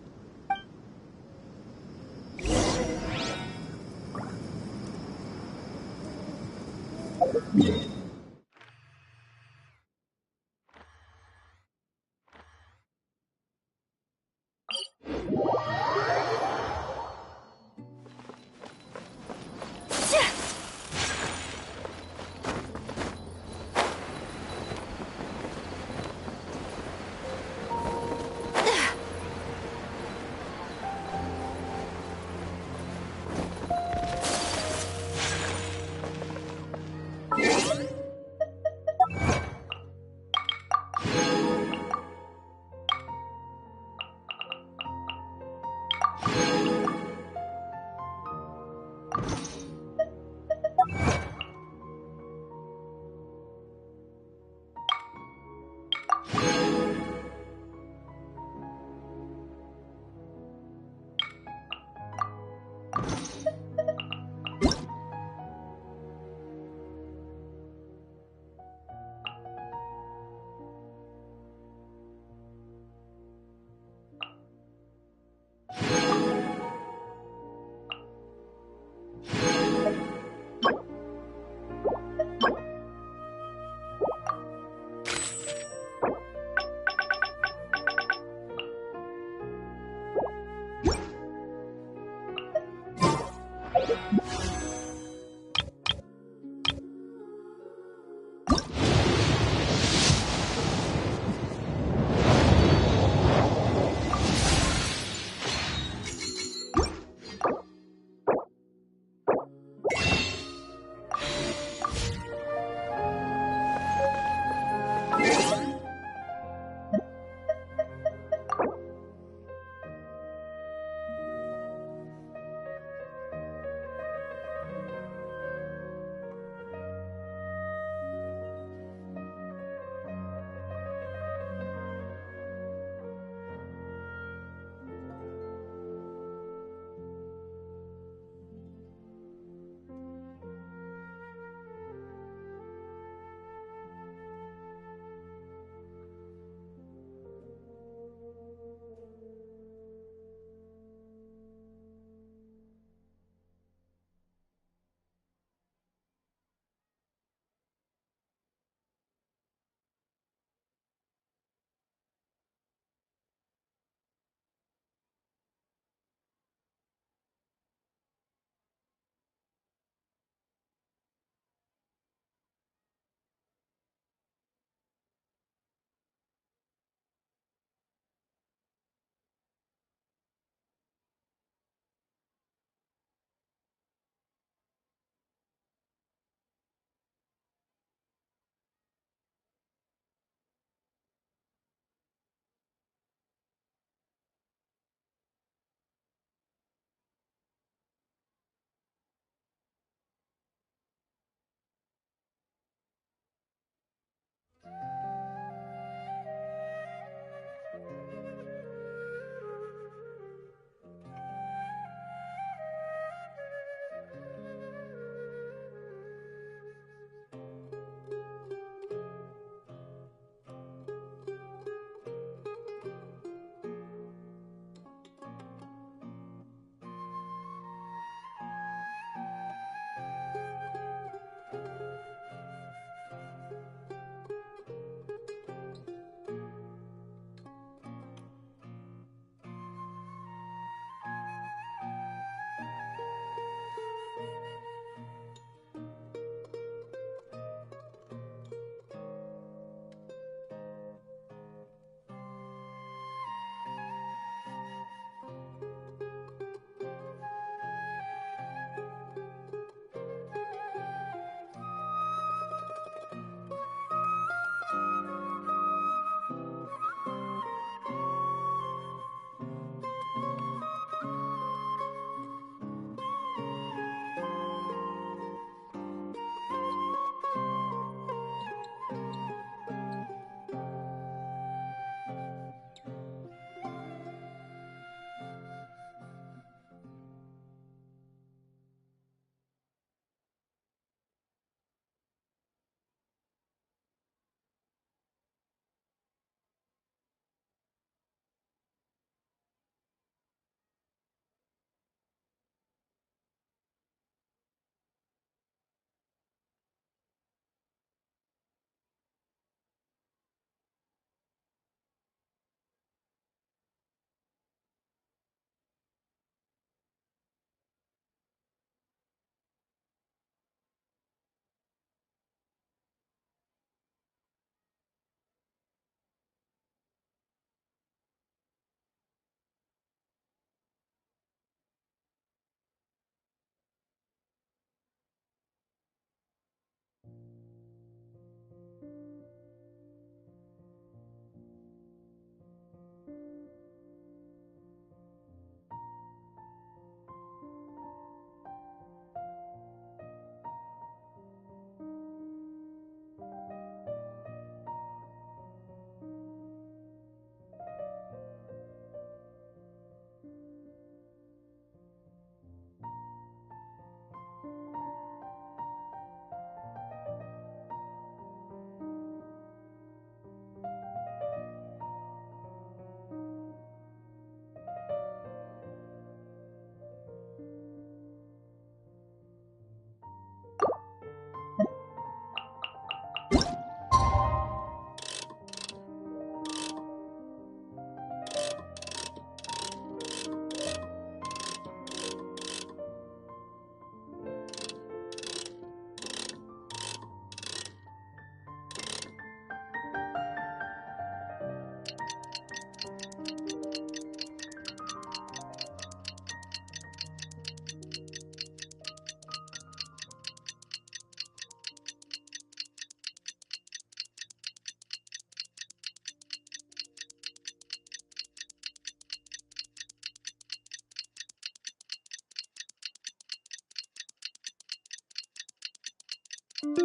Today's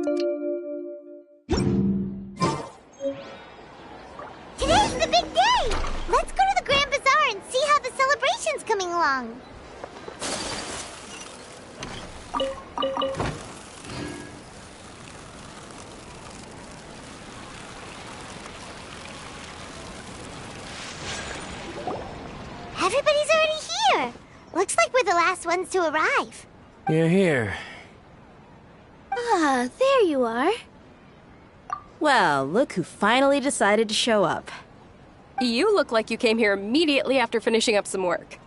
the big day! Let's go to the Grand Bazaar and see how the celebration's coming along. Everybody's already here. Looks like we're the last ones to arrive. You're here. Ah, there you are. Well, look who finally decided to show up. You look like you came here immediately after finishing up some work.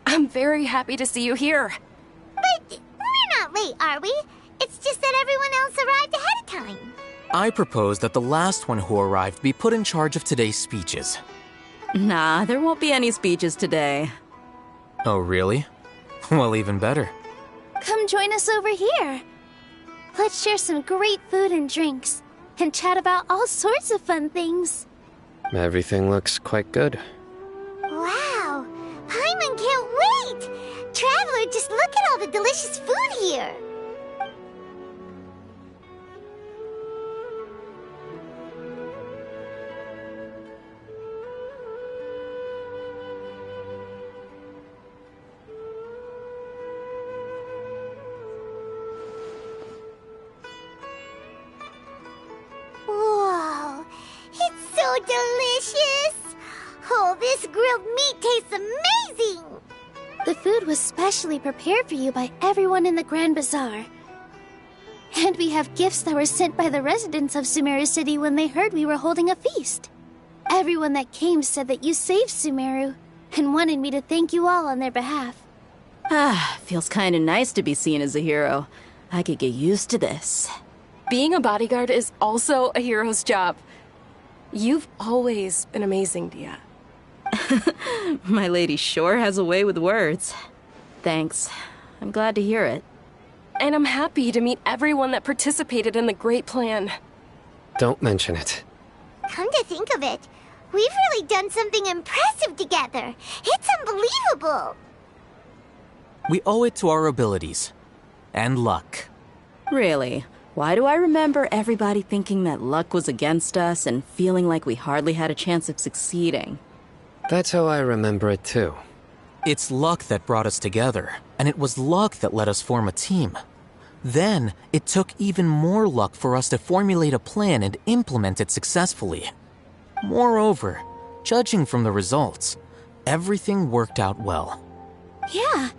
I'm very happy to see you here. But we're not late, are we? It's just that everyone else arrived ahead of time. I propose that the last one who arrived be put in charge of today's speeches. Nah, there won't be any speeches today. Oh, really? Well, even better. Come join us over here. Let's share some great food and drinks, and chat about all sorts of fun things. Everything looks quite good. Wow! Paimon can't wait! Traveler, just look at all the delicious food here! Whoa! It's so delicious! Oh, this grilled meat tastes amazing! The food was specially prepared for you by everyone in the Grand Bazaar. And we have gifts that were sent by the residents of Sumeru City when they heard we were holding a feast. Everyone that came said that you saved Sumeru, and wanted me to thank you all on their behalf. Ah, feels kinda nice to be seen as a hero. I could get used to this. Being a bodyguard is also a hero's job. You've always been amazing, Dia. My lady sure has a way with words. Thanks. I'm glad to hear it. And I'm happy to meet everyone that participated in the great plan. Don't mention it. Come to think of it, we've really done something impressive together. It's unbelievable. We owe it to our abilities. And luck. Really? Why do I remember everybody thinking that luck was against us and feeling like we hardly had a chance of succeeding? That's how I remember it too. It's luck that brought us together, and it was luck that let us form a team. Then, it took even more luck for us to formulate a plan and implement it successfully. Moreover, judging from the results, everything worked out well. Yeah,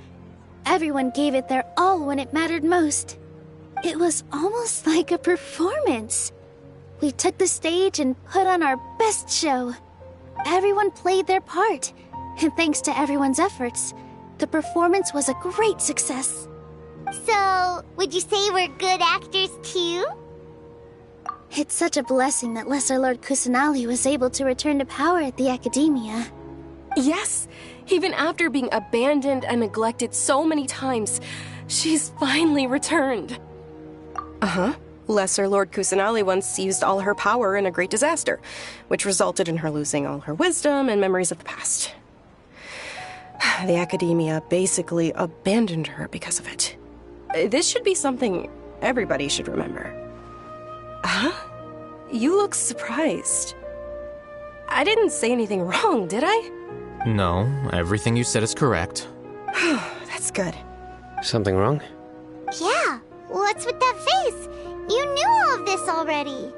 everyone gave it their all when it mattered most. It was almost like a performance. We took the stage and put on our best show. Everyone played their part, and thanks to everyone's efforts, the performance was a great success. So, would you say we're good actors too? It's such a blessing that Lesser Lord Kusanali was able to return to power at the Academia. Yes, even after being abandoned and neglected so many times, she's finally returned. Uh-huh. Lesser Lord Kusanali once used all her power in a great disaster, which resulted in her losing all her wisdom and memories of the past. The Academia basically abandoned her because of it. This should be something everybody should remember. Huh? You look surprised. I didn't say anything wrong, did I? No, everything you said is correct. That's good. Something wrong? Yeah, what's with that face? You knew all of this already.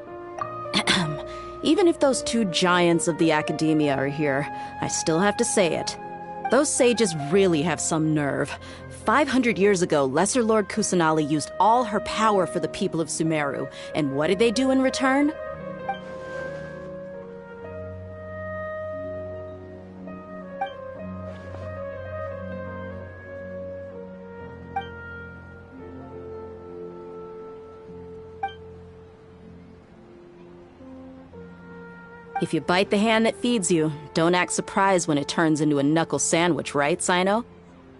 Even if those two giants of the Academia are here, I still have to say it. Those sages really have some nerve. 500 years ago, Lesser Lord Kusanali used all her power for the people of Sumeru, and what did they do in return? If you bite the hand that feeds you, don't act surprised when it turns into a knuckle sandwich, right, Sino?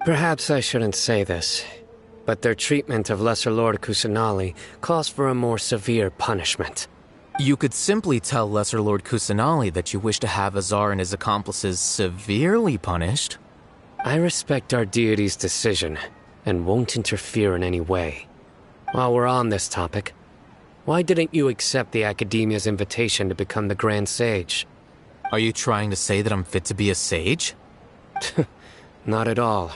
Perhaps I shouldn't say this, but their treatment of Lesser Lord Kusanali calls for a more severe punishment. You could simply tell Lesser Lord Kusanali that you wish to have Azar and his accomplices severely punished. I respect our deity's decision, and won't interfere in any way. While we're on this topic, Why didn't you accept the Academia's invitation to become the Grand Sage? Are you trying to say that I'm fit to be a sage? Not at all.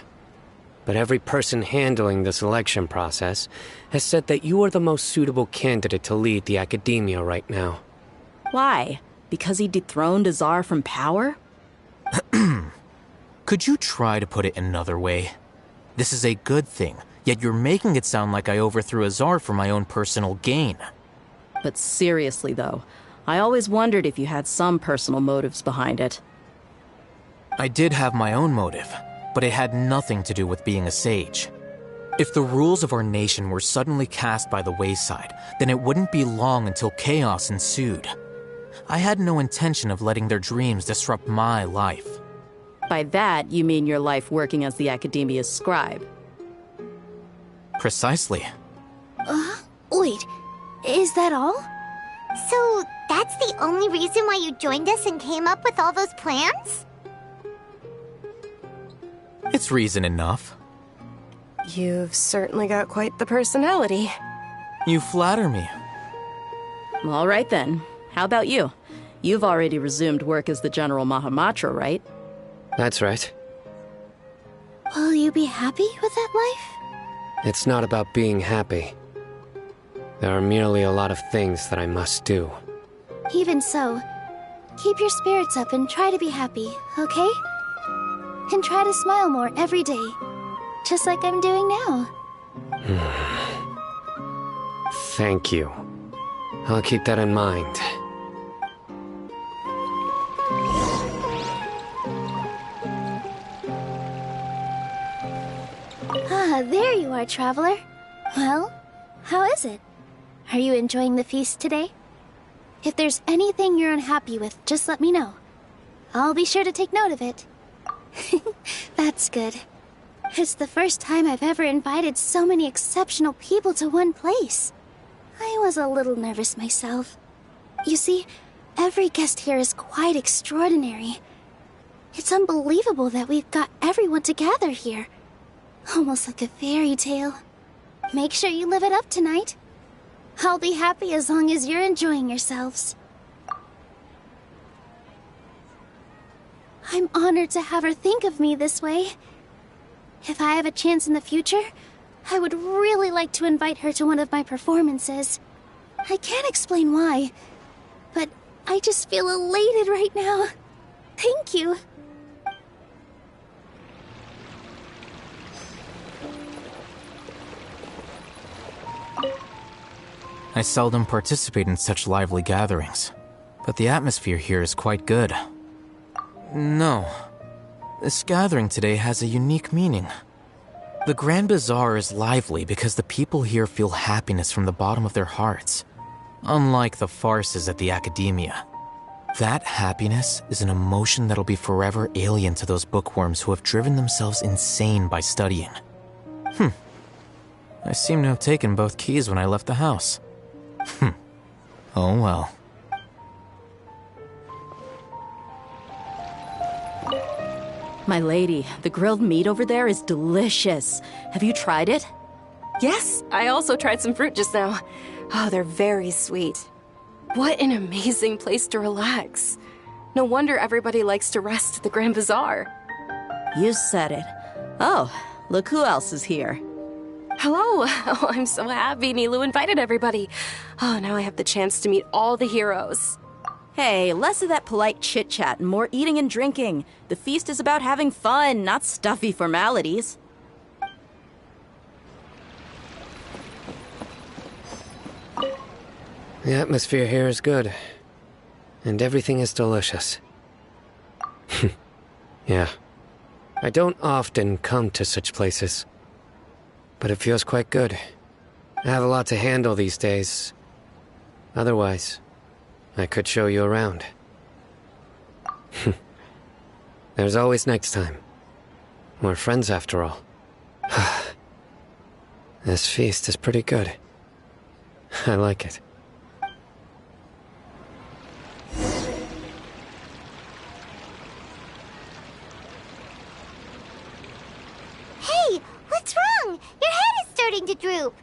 But every person handling the selection process has said that you are the most suitable candidate to lead the Academia right now. Why? Because he dethroned Azar from power? Could you try to put it another way? This is a good thing, yet you're making it sound like I overthrew Azar for my own personal gain. But seriously, though, I always wondered if you had some personal motives behind it. I did have my own motive, but it had nothing to do with being a sage. If the rules of our nation were suddenly cast by the wayside, then it wouldn't be long until chaos ensued. I had no intention of letting their dreams disrupt my life. By that, you mean your life working as the Academia's scribe? Precisely. Wait, is that all? So, that's the only reason why you joined us and came up with all those plans? It's reason enough. You've certainly got quite the personality. You flatter me. All right then. How about you? You've already resumed work as the General Mahamatra, right? That's right. Will you be happy with that life? It's not about being happy. There are merely a lot of things that I must do. Even so, keep your spirits up and try to be happy, okay? And try to smile more every day, just like I'm doing now. Thank you. I'll keep that in mind. There you are, traveler. Well, how is it? Are you enjoying the feast today? If there's anything you're unhappy with, just let me know. I'll be sure to take note of it. That's good. It's the first time I've ever invited so many exceptional people to one place. I was a little nervous myself. You see, every guest here is quite extraordinary. It's unbelievable that we've got everyone together here. Almost like a fairy tale. Make sure you live it up tonight. I'll be happy as long as you're enjoying yourselves. I'm honored to have her think of me this way. If I have a chance in the future, I would really like to invite her to one of my performances. I can't explain why, but I just feel elated right now. Thank you. I seldom participate in such lively gatherings, but the atmosphere here is quite good. No, this gathering today has a unique meaning. The Grand Bazaar is lively because the people here feel happiness from the bottom of their hearts, unlike the farces at the Academia. That happiness is an emotion that'll be forever alien to those bookworms who have driven themselves insane by studying. I seem to have taken both keys when I left the house. Oh well. My lady, the grilled meat over there is delicious. Have you tried it? Yes, I also tried some fruit just now. Oh, they're very sweet. What an amazing place to relax. No wonder everybody likes to rest at the Grand Bazaar. You said it. Oh, look who else is here. Hello. Oh, I'm so happy Nilu invited everybody. Oh, now I have the chance to meet all the heroes. Hey, less of that polite chit-chat and more eating and drinking. The feast is about having fun, not stuffy formalities. The atmosphere here is good. And everything is delicious. Yeah. I don't often come to such places. But it feels quite good. I have a lot to handle these days. Otherwise, I could show you around. There's always next time. We're friends after all. This feast is pretty good. I like it. Hey, what's wrong? Your head is starting to droop.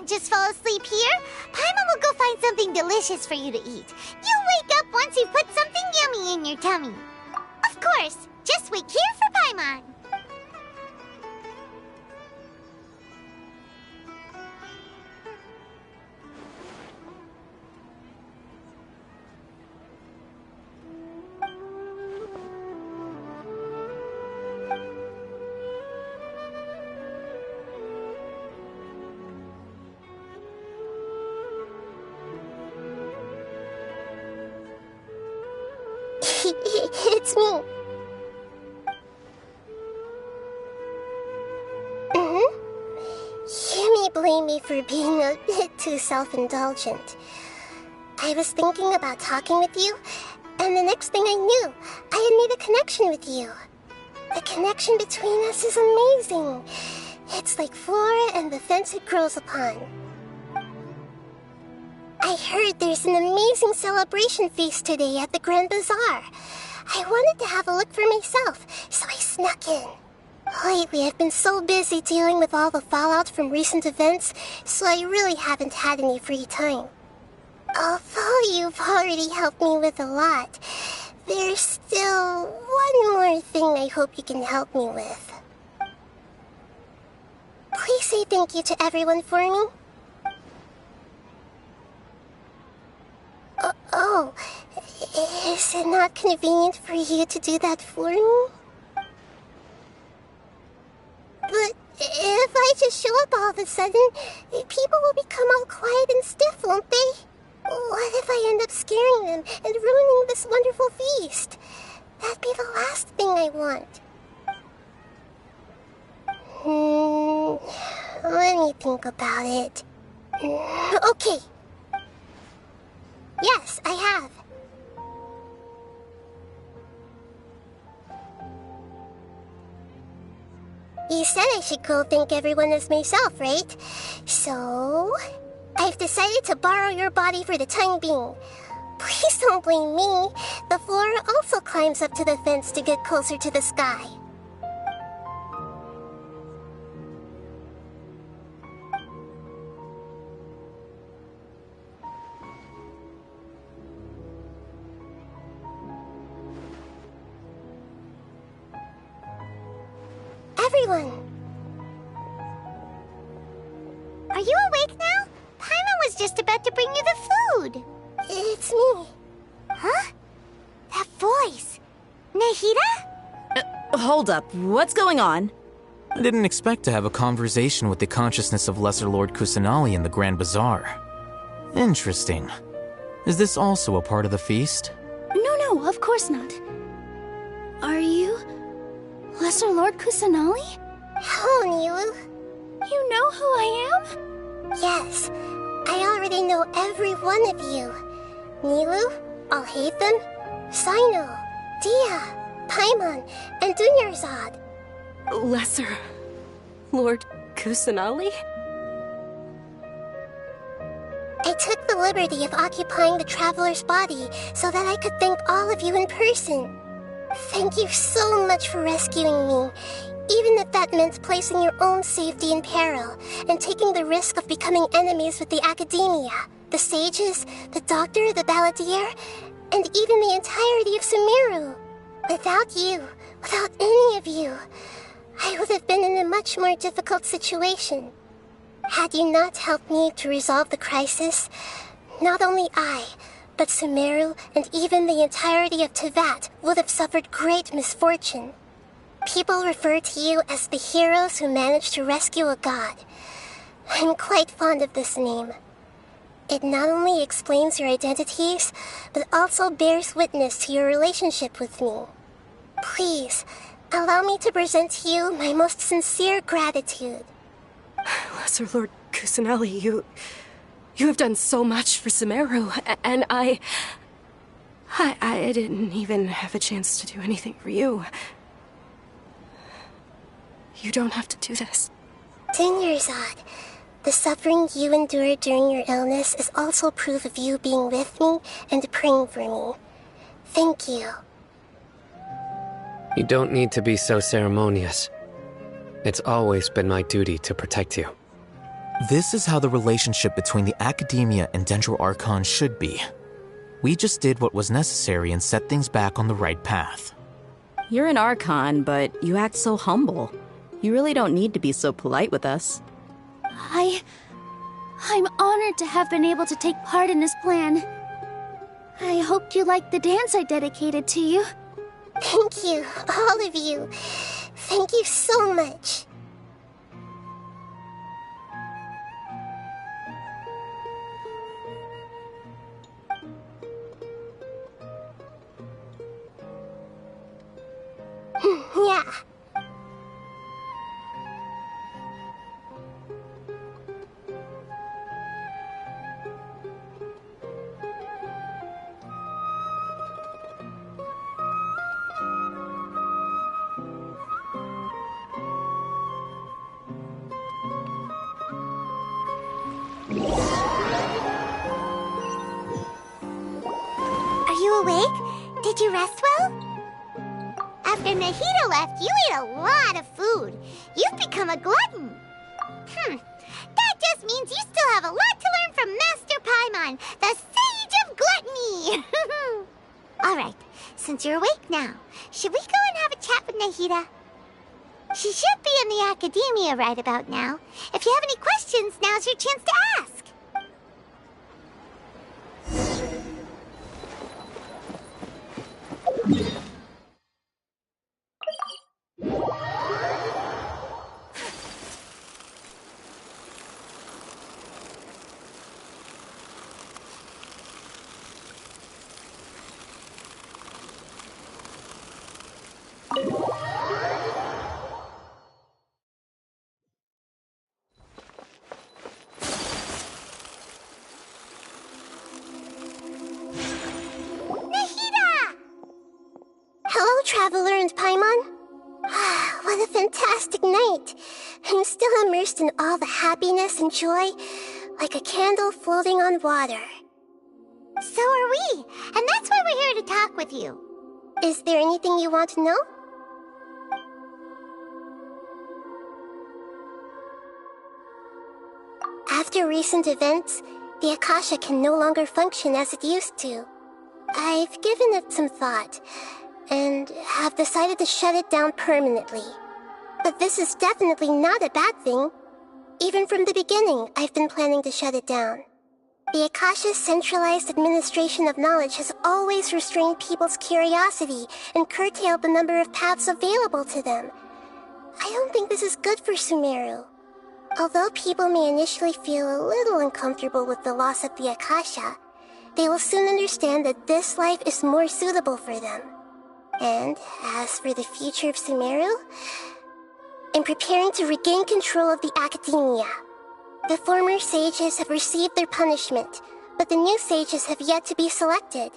just fall asleep here. Paimon will go find something delicious for you to eat. You'll wake up once you put something yummy in your tummy. Of course, just wait here for Paimon. It's me. You may blame me for being a bit too self-indulgent. I was thinking about talking with you, and the next thing I knew, I had made a connection with you. The connection between us is amazing. It's like flora and the fence it grows upon. I heard there's an amazing celebration feast today at the Grand Bazaar. I wanted to have a look for myself, so I snuck in. Lately, I've been so busy dealing with all the fallout from recent events, so I really haven't had any free time. Although you've already helped me with a lot, there's still one more thing I hope you can help me with. Please say thank you to everyone for me. Oh, is it not convenient for you to do that for me? But if I just show up all of a sudden, people will become all quiet and stiff, won't they? What if I end up scaring them and ruining this wonderful feast? That'd be the last thing I want. Let me think about it. Okay. Yes, I have. You said I should go thank everyone as myself, right? So, I've decided to borrow your body for the time being. Please don't blame me. The flora also climbs up to the fence to get closer to the sky. Everyone! Are you awake now? Paimon was just about to bring you the food. It's me. Huh? That voice. Nahida? Hold up. What's going on? I didn't expect to have a conversation with the consciousness of Lesser Lord Kusanali in the Grand Bazaar. Interesting. Is this also a part of the feast? No, of course not. Are you Lesser Lord Kusanali? Hello, Nilu. You know who I am? Yes, I already know every one of you. Nilu, Alhaitham, Sino, Dia, Paimon, and Dunyarzad. Lesser Lord Kusanali? I took the liberty of occupying the traveler's body so that I could thank all of you in person. Thank you so much for rescuing me, even if that meant placing your own safety in peril and taking the risk of becoming enemies with the Academia, the sages, the doctor, the balladeer, and even the entirety of Sumeru. Without you, without any of you, I would have been in a much more difficult situation. Had you not helped me to resolve the crisis, not only I, but Sumeru and even the entirety of Teyvat would have suffered great misfortune. People refer to you as the heroes who managed to rescue a god. I'm quite fond of this name. It not only explains your identities, but also bears witness to your relationship with me. Please, allow me to present to you my most sincere gratitude. Lesser Lord Kusanali, you have done so much for Sumeru, and I didn't even have a chance to do anything for you. You don't have to do this. Dunyarzad, the suffering you endured during your illness is also proof of you being with me and praying for me. Thank you. You don't need to be so ceremonious. It's always been my duty to protect you. This is how the relationship between the Academia and Dendro Archon should be. We just did what was necessary and set things back on the right path. You're an Archon, but you act so humble. You really don't need to be so polite with us. I'm honored to have been able to take part in this plan. I hoped you liked the dance I dedicated to you. Thank you, all of you. Thank you so much. Yeah. Are you awake? Did you rest well? After Nahida left, you ate a lot of food. You've become a glutton. That just means you still have a lot to learn from Master Paimon, the Sage of Gluttony. Alright, since you're awake now, should we go and have a chat with Nahida? She should be in the Academia right about now. If you have any questions, now's your chance to ask. Hello, Traveler and Paimon. What a fantastic night. I'm still immersed in all the happiness and joy, like a candle floating on water. So are we, and that's why we're here to talk with you. Is there anything you want to know? After recent events, the Akasha can no longer function as it used to. I've given it some thought, and have decided to shut it down permanently. But this is definitely not a bad thing. Even from the beginning, I've been planning to shut it down. The Akasha's centralized administration of knowledge has always restrained people's curiosity and curtailed the number of paths available to them. I don't think this is good for Sumeru. Although people may initially feel a little uncomfortable with the loss of the Akasha, they will soon understand that this life is more suitable for them. And as for the future of Sumeru, I'm preparing to regain control of the Academia. The former sages have received their punishment, but the new sages have yet to be selected.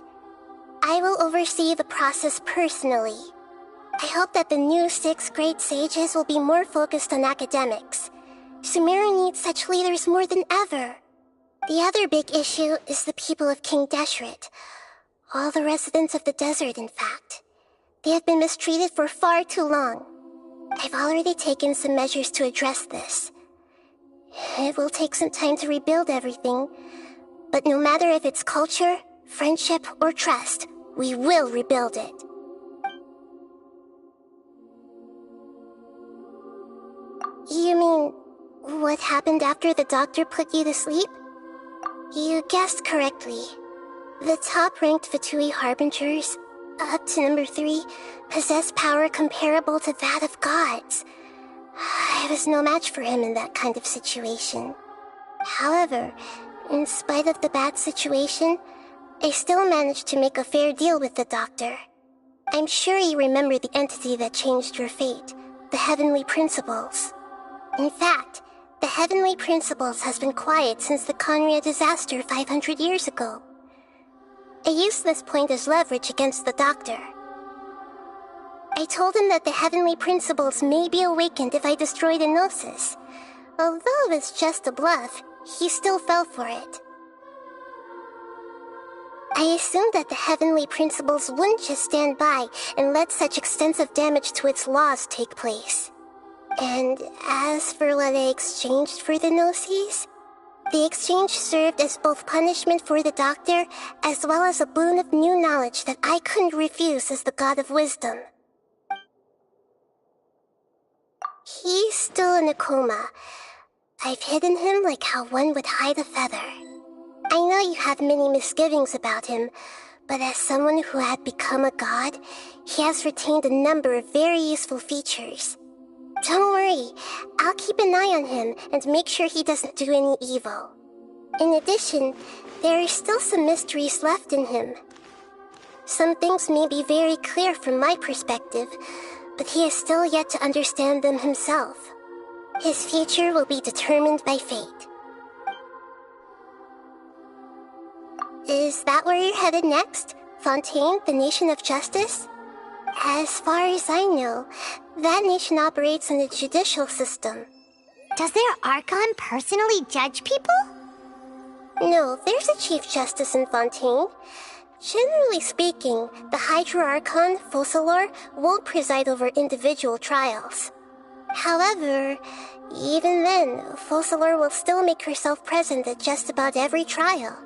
I will oversee the process personally. I hope that the new 6th grade sages will be more focused on academics. Sumeru needs such leaders more than ever. The other big issue is the people of King Deshret. All the residents of the desert, in fact. They have been mistreated for far too long. I've already taken some measures to address this. It will take some time to rebuild everything, but no matter if it's culture, friendship, or trust, we will rebuild it. You mean, what happened after the doctor put you to sleep? You guessed correctly. The top-ranked Fatui Harbingers, up to number 3, possess power comparable to that of gods. I was no match for him in that kind of situation. However, in spite of the bad situation, I still managed to make a fair deal with the doctor. I'm sure you remember the entity that changed your fate, the Heavenly Principles. In fact, the Heavenly Principles has been quiet since the Conria disaster 500 years ago. I used this point as leverage against the doctor. I told him that the Heavenly Principles may be awakened if I destroy the Gnosis. Although it's just a bluff, he still fell for it. I assumed that the Heavenly Principles wouldn't just stand by and let such extensive damage to its laws take place. And as for what I exchanged for the Gnosis, the exchange served as both punishment for the doctor, as well as a boon of new knowledge that I couldn't refuse as the god of wisdom. He's still in a coma. I've hidden him like how one would hide a feather. I know you have many misgivings about him, but as someone who had become a god, he has retained a number of very useful features. Don't worry, I'll keep an eye on him and make sure he doesn't do any evil. In addition, there are still some mysteries left in him. Some things may be very clear from my perspective, but he is still yet to understand them himself. His future will be determined by fate. Is that where you're headed next? Fontaine, the Nation of Justice? As far as I know, that nation operates in a judicial system. Does their Archon personally judge people? No, there's a Chief Justice in Fontaine. Generally speaking, the Hydra-Archon, Focalor, won't preside over individual trials. However, even then, Focalor will still make herself present at just about every trial.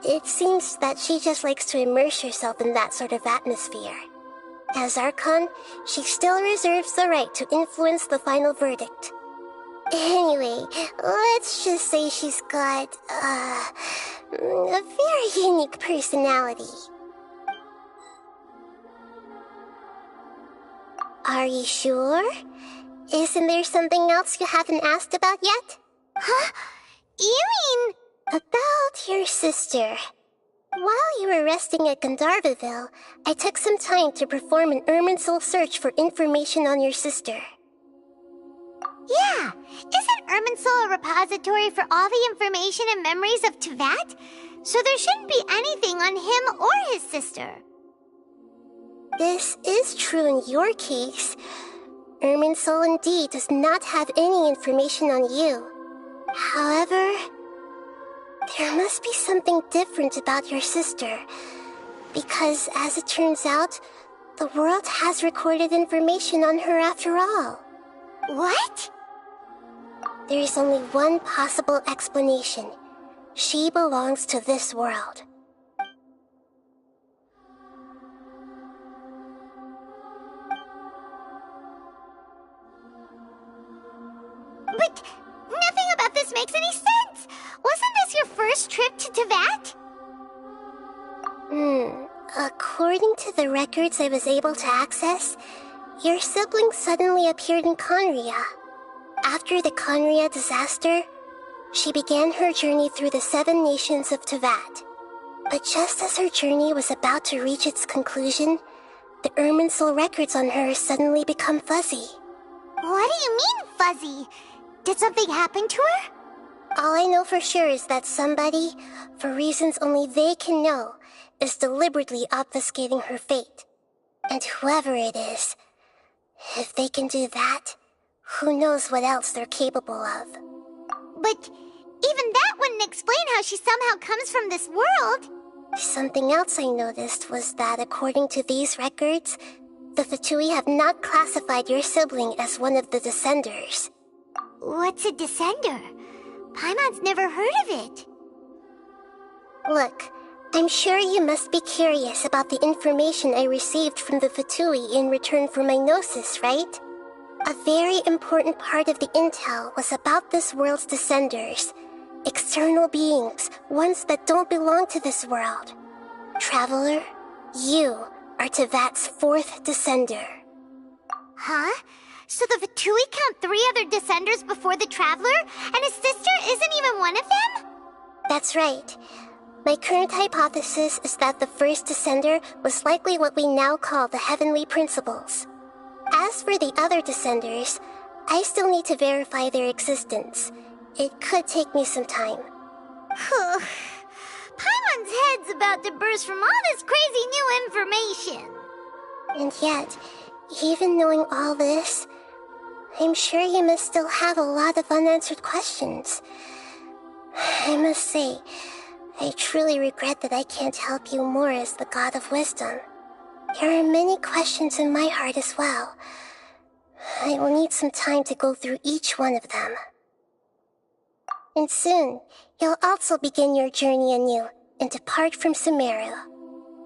It seems that she just likes to immerse herself in that sort of atmosphere. As Archon, she still reserves the right to influence the final verdict. Anyway, let's just say she's got, a very unique personality. Are you sure? Isn't there something else you haven't asked about yet? Huh? You mean... About your sister. While you were resting at Gandharvaville, I took some time to perform an Irminsul search for information on your sister. Yeah! Isn't Irminsul a repository for all the information and memories of Teyvat? So there shouldn't be anything on him or his sister. This is true in your case. Irminsul indeed does not have any information on you. However, there must be something different about your sister, because as it turns out, the world has recorded information on her after all. What? There is only one possible explanation. She belongs to this world. But nothing about this makes any sense! Wasn't this your first trip to Teyvat? According to the records I was able to access, your sibling suddenly appeared in Conria. After the Conria disaster, she began her journey through the 7 nations of Teyvat. But just as her journey was about to reach its conclusion, the Irminsul records on her suddenly become fuzzy. What do you mean, fuzzy? Did something happen to her? All I know for sure is that somebody, for reasons only they can know, is deliberately obfuscating her fate. And whoever it is, if they can do that, who knows what else they're capable of. But even that wouldn't explain how she somehow comes from this world. Something else I noticed was that according to these records, the Fatui have not classified your sibling as one of the Descenders. What's a Descender? Paimon's never heard of it. Look, I'm sure you must be curious about the information I received from the Fatui in return for my Gnosis, right? A very important part of the intel was about this world's Descenders. External beings, ones that don't belong to this world. Traveler, you are Teyvat's 4th Descender. Huh? So the Fatui count 3 other Descenders before the Traveler, and his sister isn't even one of them? That's right. My current hypothesis is that the first Descender was likely what we now call the Heavenly Principles. As for the other Descenders, I still need to verify their existence. It could take me some time. Paimon's head's about to burst from all this crazy new information. And yet, even knowing all this, I'm sure you must still have a lot of unanswered questions. I must say, I truly regret that I can't help you more as the God of Wisdom. There are many questions in my heart as well. I will need some time to go through each one of them. And soon, you'll also begin your journey anew and depart from Sumeru.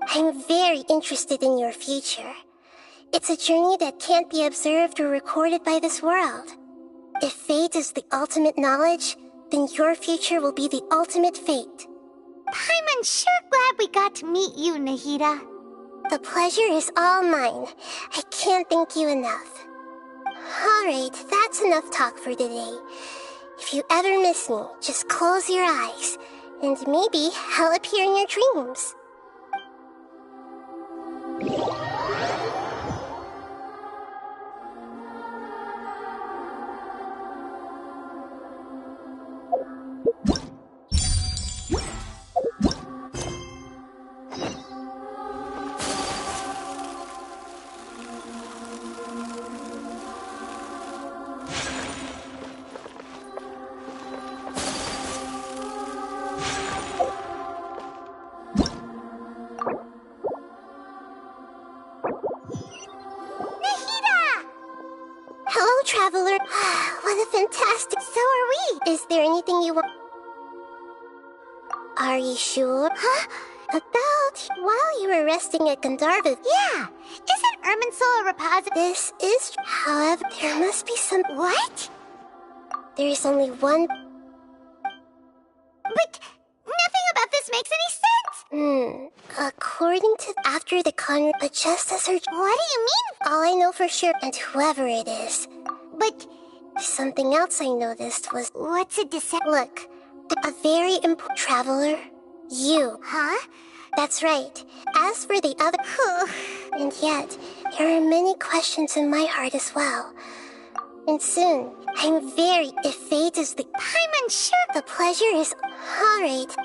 I'm very interested in your future. It's a journey that can't be observed or recorded by this world. If fate is the ultimate knowledge, then your future will be the ultimate fate. I'm sure glad we got to meet you, Nahida. The pleasure is all mine. I can't thank you enough. Alright, that's enough talk for today. If you ever miss me, just close your eyes, and maybe I'll appear in your dreams. Hello, traveler. What a fantastic... So are we. Is there anything you want? Are you sure? Huh? About while you were resting at Gandharva. Yeah. Isn't Irminsul a repository? This is... However, there must be some... What? There is only one... But nothing about this makes any sense. According to after the con, but just as her... What do you mean? All I know for sure, and whoever it is. But something else I noticed was... What's a Look, a very important traveler. You. Huh? That's right. As for the other... And yet, there are many questions in my heart as well. And soon, I'm very... If fate is the... I'm unsure. The pleasure is... Alright.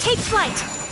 Take flight!